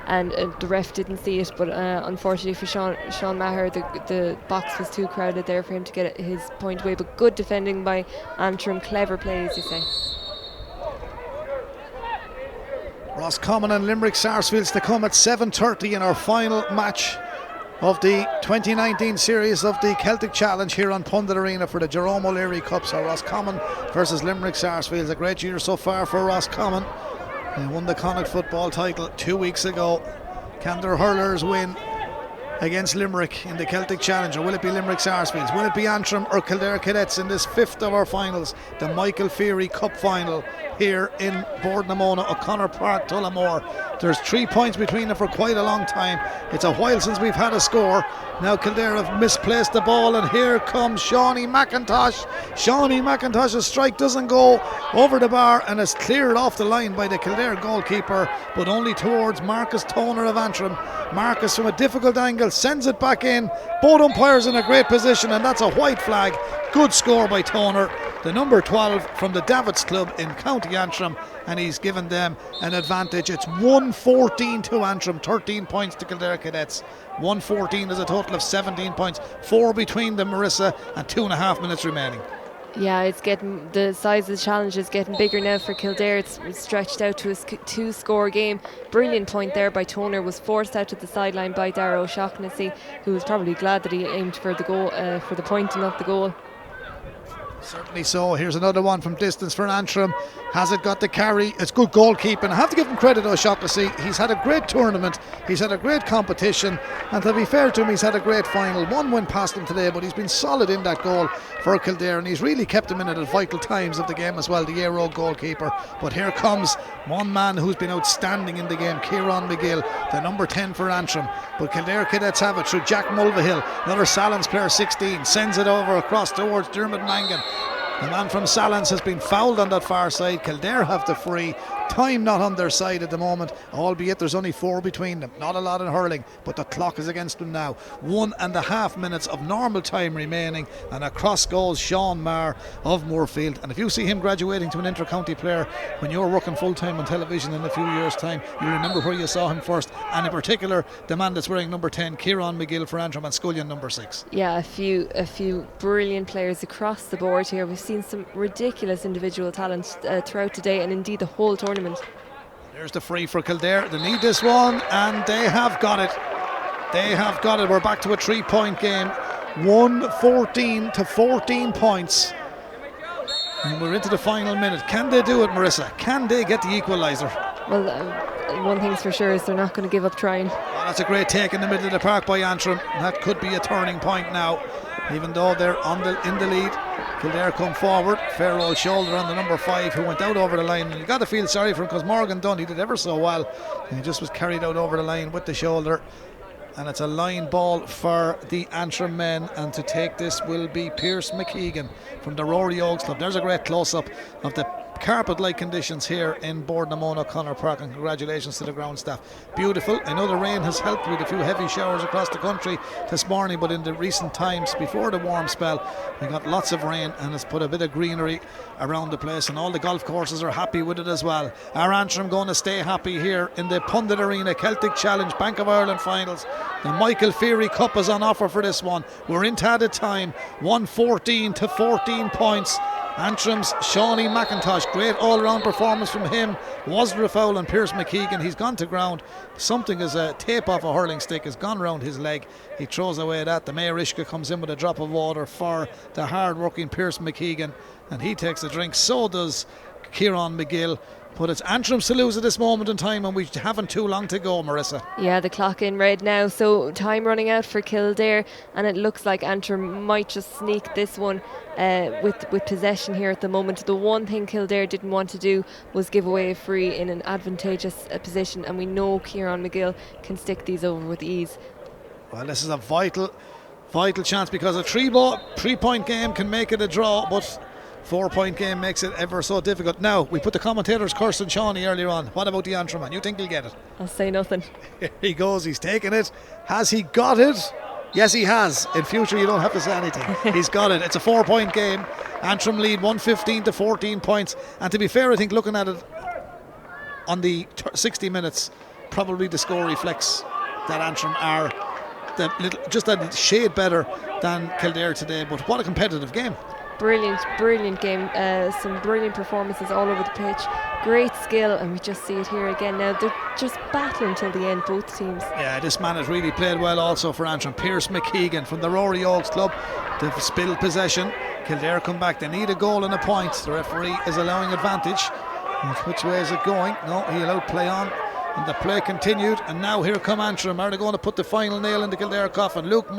S2: and the ref didn't see it, but unfortunately for Sean Maher, the box was too crowded there for him to get his point away. But good defending by Antrim, clever play, as you say.
S1: Roscommon and Limerick Sarsfields to come at 7:30 in our final match of the 2019 series of the Celtic Challenge here on Pundit Arena for the Jerome O'Leary Cup. So Roscommon versus Limerick Sarsfields. A great year so far for Roscommon. They won the Connacht football title 2 weeks ago. Can their hurlers win against Limerick in the Celtic Challenge, or will it be Limerick Sarsfields? Will it be Antrim or Kildare Cadets in this 5th of our finals, the Michael FEERY Cup final here in Boardnamona, O'Connor Park, Tullamore? There's 3 points between them for quite a long time. It's a while since we've had a score. Now Kildare have misplaced the ball, and here comes Shawnee McIntosh. Shawnee McIntosh's strike doesn't go over the bar, and is cleared off the line by the Kildare goalkeeper, but only towards Marcus Toner of Antrim. Marcus, from a difficult angle, sends it back in. Both umpires in a great position, and that's a white flag. Good score by Toner, the number 12 from the Davids club in County Antrim, and he's given them an advantage. It's 1-14 to Antrim, 13 points to Kildare Cadets. 1-14 is a total of 17 points, 4 between them, Marissa, and 2.5 minutes remaining.
S2: Yeah, it's getting, the size of the challenge is getting bigger now for Kildare. It's stretched out to a 2-score game. Brilliant point there by Toner, was forced out to the sideline by Darragh O'Shaughnessy, who was probably glad that he aimed for the goal, for the point and not the goal.
S1: Certainly so. Here's another one from distance for Antrim. Has it got the carry? It's good goalkeeping. I have to give him credit, O'Shaughnessy. He's had a great tournament. He's had a great competition. And to be fair to him, he's had a great final. One went past him today, but he's been solid in that goal for Kildare. And he's really kept him in it at vital times of the game as well, the year-old goalkeeper. But here comes one man who's been outstanding in the game, Kieran McGill, the number 10 for Antrim. But Kildare Cadets have it through Jack Mulvihill, another Salins player, 16, sends it over across towards Dermot Mangan. The man from Salins has been fouled on that far side. Kildare have the free. Time not on their side at the moment, albeit there's only 4 between them. Not a lot in hurling, but the clock is against them now. 1.5 minutes of normal time remaining, and across goes Sean Marr of Moorfield. And if you see him graduating to an inter-county player when you're working full-time on television in a few years' time, you remember where you saw him first, and in particular the man that's wearing number 10, Kieran McGill for Antrim, and Scullion number 6.
S2: Yeah, a few brilliant players across the board here. We've seen some ridiculous individual talent throughout today, and indeed the whole tournament.
S1: There's the free for Kildare. They need this one, and they have got it. They have got it. We're back to a 3-point game. 1-14 to 14 points. And we're into the final minute. Can they do it, Marissa? Can they get the equaliser?
S2: Well, one thing's for sure is they're not going to give up trying.
S1: Oh, that's a great take in the middle of the park by Antrim. That could be a turning point now, even though they're in the lead. Kildare come forward, fair old shoulder on the number 5 who went out over the line, and you got to feel sorry for him because Morgan Dunn, he did ever so well, and he just was carried out over the line with the shoulder. And it's a line ball for the Antrim men, and to take this will be Pierce McKeegan from the Rory Oaks Club. There's a great close-up of the carpet-like conditions here in Boardnamona O'Connor Park, and congratulations to the ground staff. Beautiful. I know the rain has helped with a few heavy showers across the country this morning, but in the recent times before the warm spell we got lots of rain, and it's put a bit of greenery around the place, and all the golf courses are happy with it as well. Are Antrim going to stay happy here in the Pundit Arena Celtic Challenge Bank of Ireland finals? The Michael FEERY Cup is on offer for this one. We're into added time. 1-14 to 14 points. Antrim's Shawnee McIntosh, great all-round performance from him. Was there a foul on Pierce McKeegan? He's gone to ground. Something as a tape off a hurling stick has gone round his leg. He throws away that. The Mayor Ishka comes in with a drop of water for the hard-working Pierce McKeegan, and he takes a drink. So does Kieran McGill. But it's Antrim to lose at this moment in time, and we haven't too long to go, Marissa.
S2: Yeah, the clock in red now, so time running out for Kildare, and it looks like Antrim might just sneak this one with possession here at the moment. The one thing Kildare didn't want to do was give away a free in an advantageous position, and we know Kieran McGill can stick these over with ease.
S1: Well, this is a vital chance, because a 3-point game can make it a draw, but 4-point game makes it ever so difficult. Now, we put the commentators Kirsten Shawnee earlier on. What about the Antrim man? You think he'll get it?
S2: I'll say nothing.
S1: Here he goes, he's taken it. Has he got it? Yes, he has. In future, you don't have to say anything. He's got it. It's a 4-point game. Antrim lead 1-15 to 14 points. And to be fair, I think looking at it on the 60 minutes, probably the score reflects that Antrim are just a shade better than Kildare today. But what a competitive game.
S2: Brilliant game. Some brilliant performances all over the pitch. Great skill, and we just see it here again now. They're just battling till the end, both teams. Yeah,
S1: this man has really played well also for Antrim. Pierce McKeegan from the Rory Oaks Club. They've spilled possession. Kildare come back. They need a goal and a point. The referee is allowing advantage. And which way is it going? No, he allowed play on. And the play continued. And now here come Antrim. Are they going to put the final nail in the Kildare coffin? Luke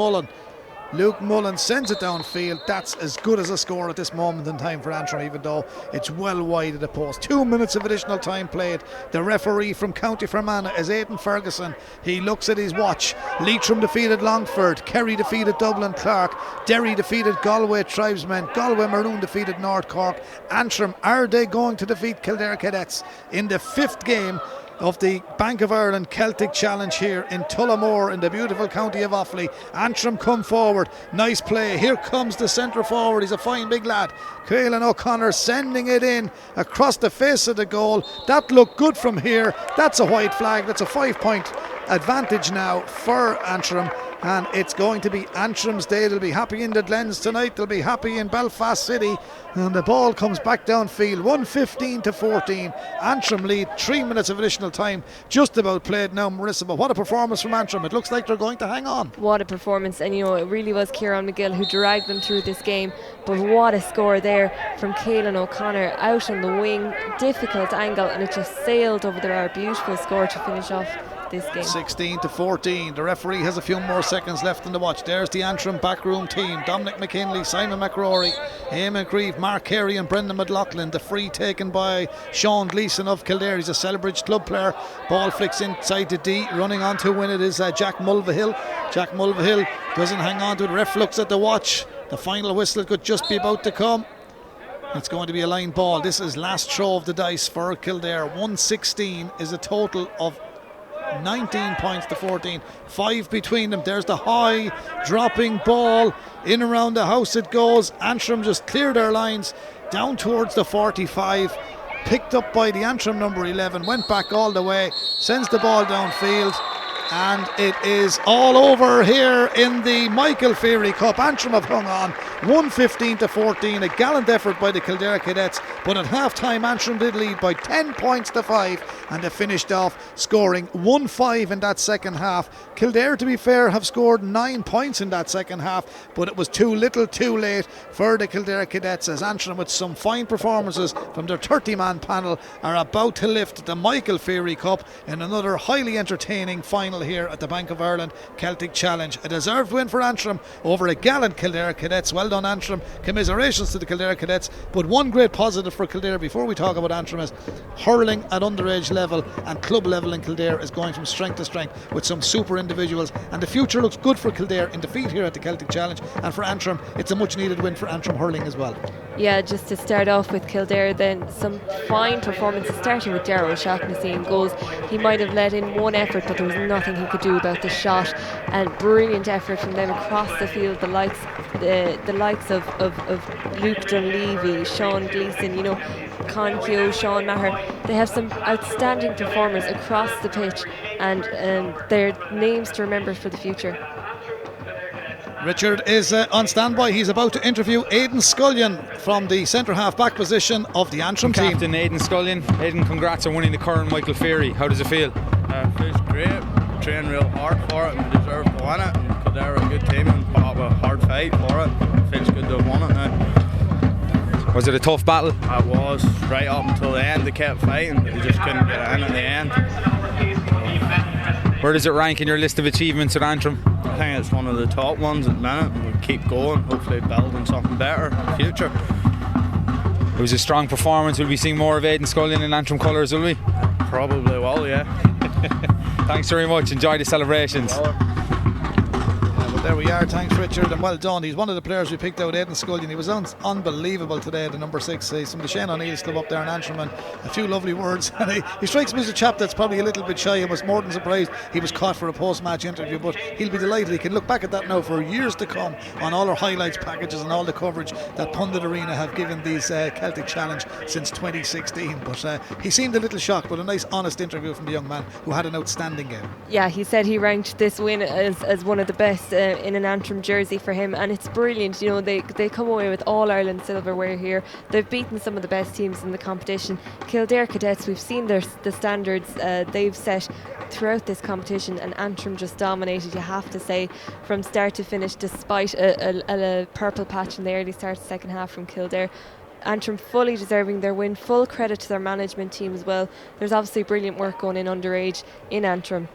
S1: Mullen sends it downfield. That's as good as a score at this moment in time for Antrim, even though it's well wide of the post. 2 minutes of additional time played. The referee from County Fermanagh is Aidan Ferguson. He looks at his watch. Leitrim defeated Longford. Kerry defeated Dublin Clark. Derry defeated Galway Tribesmen. Galway Maroon defeated North Cork. Antrim, are they going to defeat Kildare Cadets in the 5th game of the Bank of Ireland Celtic Challenge here in Tullamore in the beautiful county of Offaly? Antrim come forward. Nice play. Here comes the centre forward. He's a fine big lad. Caelan O'Connor sending it in across the face of the goal. That looked good from here. That's a white flag. That's a 5-point advantage now for Antrim. and it's going to be Antrim's day. They'll be happy in the Glens tonight, they'll be happy in Belfast City, and the ball comes back downfield. 1:15-14, Antrim lead, 3 minutes of additional time just about played now, Marissa. But what a performance from Antrim. It looks like they're going to hang on.
S2: What a performance, and it really was Kieran McGill who dragged them through this game. But what a score there from Caelan O'Connor out on the wing, difficult angle, and it just sailed over there. A beautiful score to finish off this game.
S1: 16-14. The referee has a few more seconds left in the watch. There's the Antrim backroom team: Dominic McKinley, Simon McRory, Eamon Grieve, Mark Carey and Brendan McLaughlin. The free taken by Sean Gleeson of Kildare. He's a Celbridge club player. Ball flicks inside to D. Running on to win it is Jack Mulvihill. Jack Mulvihill doesn't hang on to it. Ref looks at the watch. The final whistle could just be about to come. It's going to be a line ball. This is last throw of the dice for Kildare. 116 is a total of 19 points to 14, 5 between them. There's the high dropping ball, in around the house it goes. Antrim just cleared their lines down towards the 45, picked up by the Antrim number 11, went back all the way, sends the ball downfield, and it is all over here in the Michael FEERY Cup. Antrim have hung on 1:15-14, a gallant effort by the Kildare Cadets, but at half time Antrim did lead by 10 points to 5, and they finished off scoring 1-5 in that second half. Kildare, to be fair, have scored 9 points in that second half, but it was too little too late for the Kildare Cadets, as Antrim, with some fine performances from their 30-man panel, are about to lift the Michael FEERY Cup in another highly entertaining final here at the Bank of Ireland Celtic Challenge. A deserved win for Antrim over a gallant Kildare Cadets. Well done, Antrim. Commiserations to the Kildare Cadets. But one great positive for Kildare before we talk about Antrim is hurling at underage level and club level in Kildare is going from strength to strength with some super individuals, and the future looks good for Kildare in defeat here at the Celtic Challenge, and for Antrim it's a much needed win for Antrim hurling as well.
S2: Yeah, just to start off with Kildare then, some fine performances, starting with Darragh O'Shaughnessy in goals. He might have let in one effort, but there was nothing he could do about the shot, and brilliant effort from them across the field. The likes of Luke Dunleavy, Sean Gleeson, Con Keogh, Sean Maher. They have some outstanding performers across the pitch, and they're names to remember for the future.
S1: Richard is on standby. He's about to interview Aidan Scullion from the centre half back position of the Antrim team.
S5: Captain Aidan Scullion. Aidan, congrats on winning the current Michael FEERY. How does it feel?
S6: Feels great. Trained real hard for it and deserved to win it. And Kildare are a good team and put up a hard fight for it. Feels good to have won it now.
S5: Was it a tough battle?
S6: It was. Right up until the end they kept fighting. They just couldn't get it in the end.
S5: Where does it rank in your list of achievements at Antrim?
S6: I think it's one of the top ones at the minute. We'll keep going, hopefully building something better in the future.
S5: It was a strong performance. Will we see more of Aidan Scullion in Antrim colours, will we?
S6: Probably will, yeah.
S5: Thanks very much. Enjoy the celebrations.
S1: There we are, thanks Richard, and well done. He's one of the players we picked out, Aidan Scullion. He was unbelievable today, the number 6. He's from the Shane O'Neill's club up there in Antrim, and a few lovely words. And he strikes me as a chap that's probably a little bit shy and was more than surprised he was caught for a post-match interview, but he'll be delighted. He can look back at that now for years to come on all our highlights packages and all the coverage that Pundit Arena have given these Celtic Challenge since 2016. But he seemed a little shocked, but a nice honest interview from the young man who had an outstanding game.
S2: Yeah, he said he ranked this win as one of the best in an Antrim jersey for him, and it's brilliant. They come away with All Ireland silverware here. They've beaten some of the best teams in the competition. Kildare Cadets, we've seen the standards they've set throughout this competition, and Antrim just dominated, you have to say, from start to finish, despite a purple patch in the early start of the second half from Kildare. Antrim fully deserving their win. Full credit to their management team as well. There's obviously brilliant work going in underage in Antrim.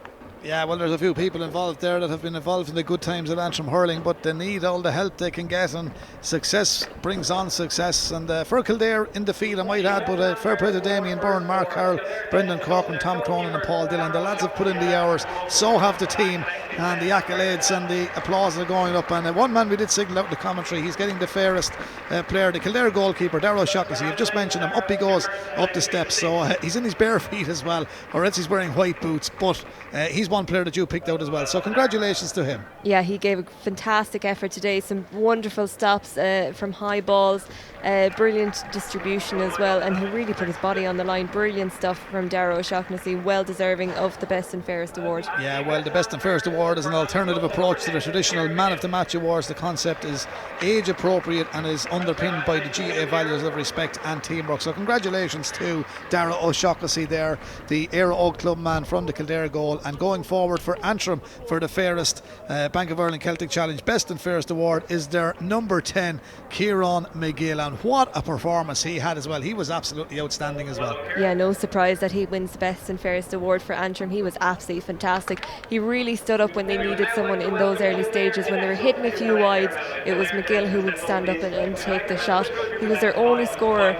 S1: Yeah, well, there's a few people involved there that have been involved in the good times at Antrim hurling, but they need all the help they can get, and success brings on success. And for Kildare in defeat, I might add, but fair play to Damien Byrne, Mark Carroll, Brendan Corcoran, Tom Cronin and Paul Dillon. The lads have put in the hours, so have the team, and the accolades and the applause are going up. And one man we did signal out in the commentary, he's getting the fairest player, the Kildare goalkeeper, Darragh O'Shaughnessy. You've just mentioned him, up he goes up the steps, so he's in his bare feet as well, or else he's wearing white boots, but he's one player that you picked out as well. So congratulations to him.
S2: Yeah, he gave a fantastic effort today. Some wonderful stops from high balls, brilliant distribution as well, and he really put his body on the line. Brilliant stuff from Darragh O'Shaughnessy, well deserving of the Best and Fairest award.
S1: Yeah, well, the Best and Fairest award is an alternative approach to the traditional Man of the Match awards. The concept is age appropriate and is underpinned by the GA values of respect and teamwork. So congratulations to Darragh O'Shaughnessy there, the Éire Óg Club man from the Kildare goal. And going forward for Antrim for the Fairest Bank of Ireland Celtic Challenge Best and Fairest award is their number 10, Kieran McGill. And what a performance he had as well. He was absolutely outstanding as well.
S2: Yeah, no surprise that he wins the Best and Fairest award for Antrim. He was absolutely fantastic. He really stood up when they needed someone in those early stages. When they were hitting a few wides, it was McGill who would stand up and take the shot. He was their only scorer,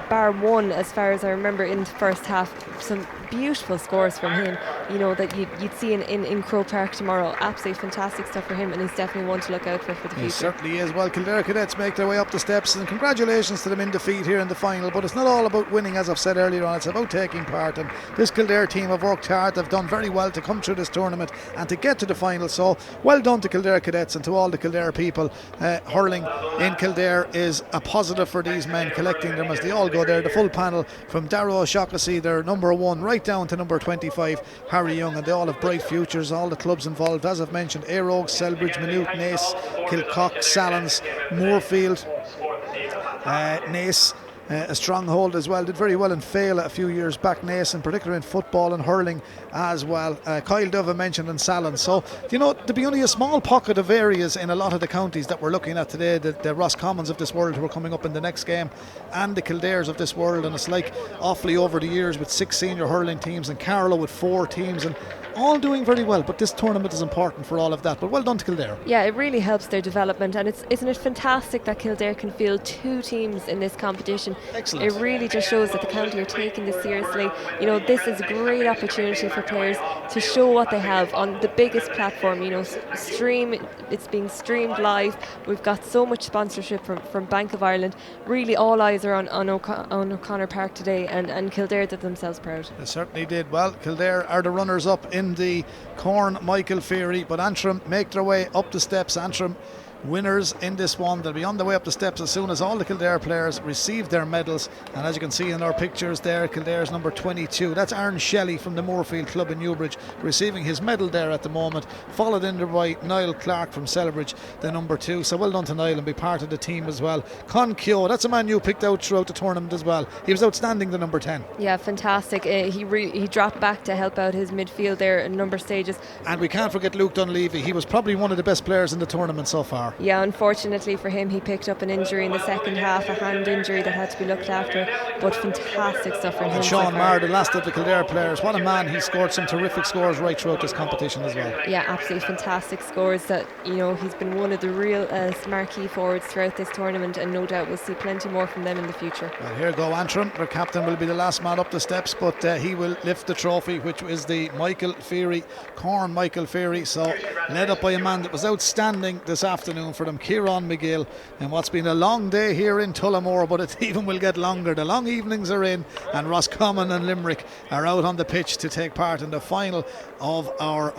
S2: bar one as far as I remember in the first half. Some beautiful scores from him, you know, that you'd see in Croke Park tomorrow. Absolutely fantastic stuff for him, and he's definitely one to look out for the future.
S1: He certainly is. Well, Kildare Cadets make their way up the steps, and congratulations to them in defeat here in the final. But it's not all about winning, as I've said earlier on. It's about taking part, and this Kildare team have worked hard. They've done very well to come through this tournament and to get to the final. So well done to Kildare Cadets and to all the Kildare people. Hurling in Kildare is a positive for these men, collecting them as they all go there. The full panel from Darragh O'Shaughnessy, their number 1, right down to number 25, Harry Young, and they all have bright futures. All the clubs involved, as I've mentioned, Éire Óg, Selbridge, Maynooth, Naas, Kilcock, Sallins, Moorfield, Naas, a stronghold as well. Did very well in Féile a few years back. Naas in particular in football and hurling as well. Kyle Dove I mentioned in Sallins. So, you know, there'll be only a small pocket of areas in a lot of the counties that we're looking at today. The Roscommons of this world who are coming up in the next game, and the Kildares of this world. And it's like awfully over the years with 6 senior hurling teams, and Carlow with 4 teams, and all doing very well. But this tournament is important for all of that. But well done to Kildare.
S2: Yeah, it really helps their development, and isn't it fantastic that Kildare can field 2 teams in this competition?
S1: Excellent.
S2: It really just shows that the county are taking this seriously. You know, this is a great opportunity for players to show what they have on the biggest platform. You know, it's being streamed live. We've got so much sponsorship from Bank of Ireland. Really, all eyes are on O'Connor Park today, and Kildare did themselves proud.
S1: They certainly did. Well, Kildare are the runners up in the Corn Michael FEERY, but Antrim make their way up the steps. Antrim winners in this one. They'll be on the way up the steps as soon as all the Kildare players receive their medals. And as you can see in our pictures there, Kildare's number 22, that's Aaron Shelley from the Moorfield Club in Newbridge, receiving his medal there at the moment, followed in by Niall Clark from Celbridge, the number 2. So well done to Niall, and be part of the team as well. Con Keogh, that's a man you picked out throughout the tournament as well. He was outstanding, the number 10.
S2: Yeah, fantastic. He dropped back to help out his midfield there in number stages.
S1: And we can't forget Luke Dunleavy. He was probably one of the best players in the tournament so far.
S2: Yeah, unfortunately for him, he picked up an injury in the second half, a hand injury that had to be looked after, but fantastic stuff from him.
S1: And Sean Marr, the last of the Kildare players, what a man. He scored some terrific scores right throughout this competition as well.
S2: Yeah, absolutely fantastic scores. That, you know, he's been one of the real marquee forwards throughout this tournament, and no doubt we'll see plenty more from them in the future.
S1: Well, here go Antrim. Their captain will be the last man up the steps, but he will lift the trophy, which is the Michael FEERY, Corn Michael FEERY. So led up by a man that was outstanding this afternoon for them, Kieran McGill, and what's been a long day here in Tullamore, but it even will get longer. The long evenings are in, and Roscommon and Limerick are out on the pitch to take part in the final of our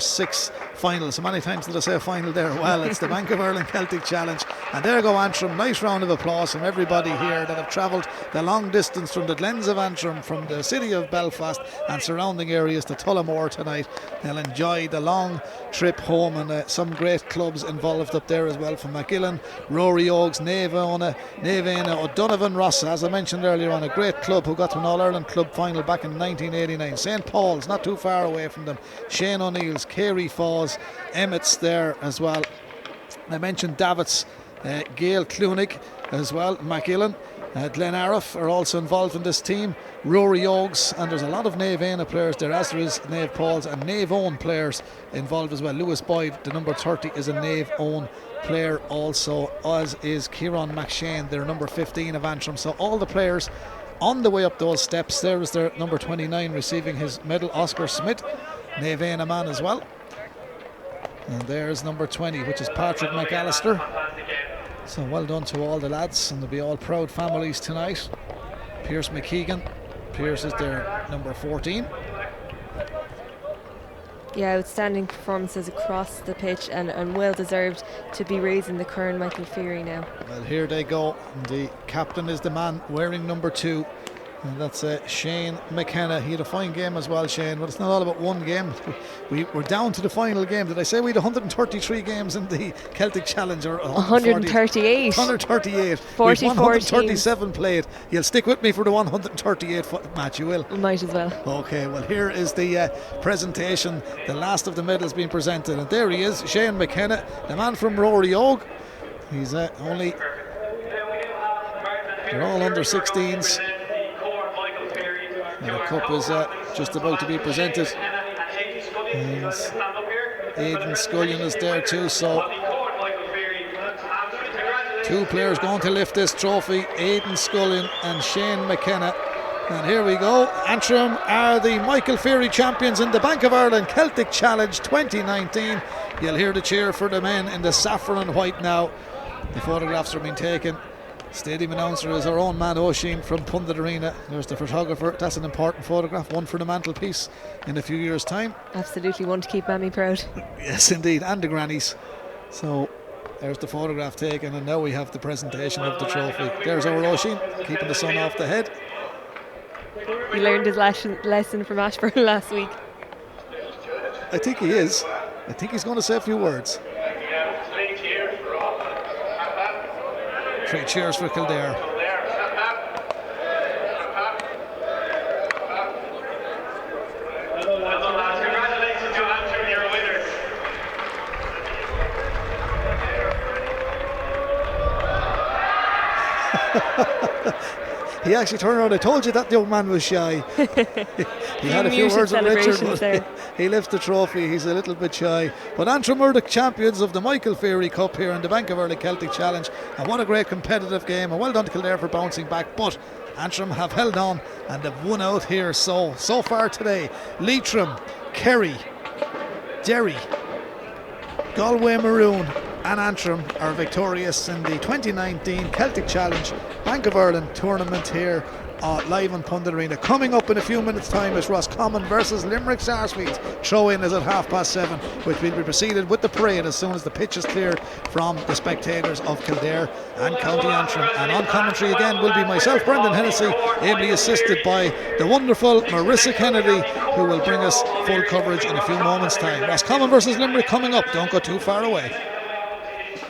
S1: 6 finals. So many times did I say a final there? Well, it's the Bank of Ireland Celtic Challenge, and there go Antrim. Nice round of applause from everybody here that have travelled the long distance from the glens of Antrim, from the city of Belfast and surrounding areas to Tullamore tonight. They'll enjoy the long trip home, and some great clubs involved up there as well, from McGillen, Rory Oaks, Naveana, O'Donovan Ross, as I mentioned earlier on, a great club who got to an All-Ireland club final back in 1989. St. Paul's, not too far away from them. Shane O'Neill's, Carey Falls, Emmett's there as well. I mentioned Davit's, Gail Clunig as well, McGillen. Glenariff are also involved in this team. Rory Oaks, and there's a lot of Naveana players there, as there is Nave Pauls and Nave Own players involved as well. Lewis Boyd, the number 30, is a Nave Own player also, as is Kieran McShane, their number 15 of Antrim. So all the players on the way up those steps. There is their number 29 receiving his medal, Oscar Smith, Naveana man as well. And there's number 20, which is Patrick McAllister. So well done to all the lads, and they'll be all proud families tonight. Pierce McKeegan. Pierce is their number 14.
S2: Yeah, outstanding performances across the pitch, and well deserved to be raising the current Michael FEERY now.
S1: Well, here they go. The captain is the man wearing number 2. And that's Shane McKenna. He had a fine game as well, Shane, but it's not all about one game. We're down to the final game. Did I say we had 133 games in the Celtic Challenge? Or
S2: 138.
S1: 138.
S2: 44
S1: 137 played. You'll stick with me for the 138 match, you will?
S2: Might as well.
S1: Okay, well, here is the presentation. The last of the medals being presented. And there he is, Shane McKenna, the man from Rory Og. He's only... They're all under 16s. And the cup is just about to be presented. And Aidan Scullion is there too, so 2 players going to lift this trophy, Aidan Scullion and Shane McKenna. And here we go. Antrim are the Michael FEERY champions in the Bank of Ireland Celtic Challenge 2019. You'll hear the cheer for the men in the saffron and white now. The photographs are being taken. Stadium announcer is our own man Oisin from Pundit Arena. There's the photographer. That's an important photograph, one for the mantelpiece in a few years' time.
S2: Absolutely, one to keep Mammy proud.
S1: Yes, indeed, and the grannies. So there's the photograph taken, and now we have the presentation of the trophy. There's our Oisin, keeping the sun off the head.
S2: He learned his lesson from Ashburn last week.
S1: I think he is. I think he's going to say a few words. 3 cheers for Kildare.
S7: Congratulations to Antrim, you're winners.
S1: He actually turned around. I told you that young man was shy. He had a few words with Richard, but he lifts the trophy. He's a little bit shy. But Antrim are the champions of the Michael FEERY Cup here in the Bank of Ireland Celtic Challenge. And what a great competitive game. And well done to Kildare for bouncing back. But Antrim have held on and have won out here. So far today, Leitrim, Kerry, Derry, Galway Maroon and Antrim are victorious in the 2019 Celtic Challenge Bank of Ireland tournament here live on Pundit Arena. Coming up in a few minutes' time is Roscommon versus Limerick Sarsfields. Throw-in is at 7:30, which will be preceded with the parade as soon as the pitch is cleared from the spectators of Kildare and County Antrim. And on commentary again will be myself, Brendan Hennessy, ably assisted by the wonderful Marissa Kennedy, who will bring us full coverage in a few moments' time. Roscommon versus Limerick coming up. Don't go too far away.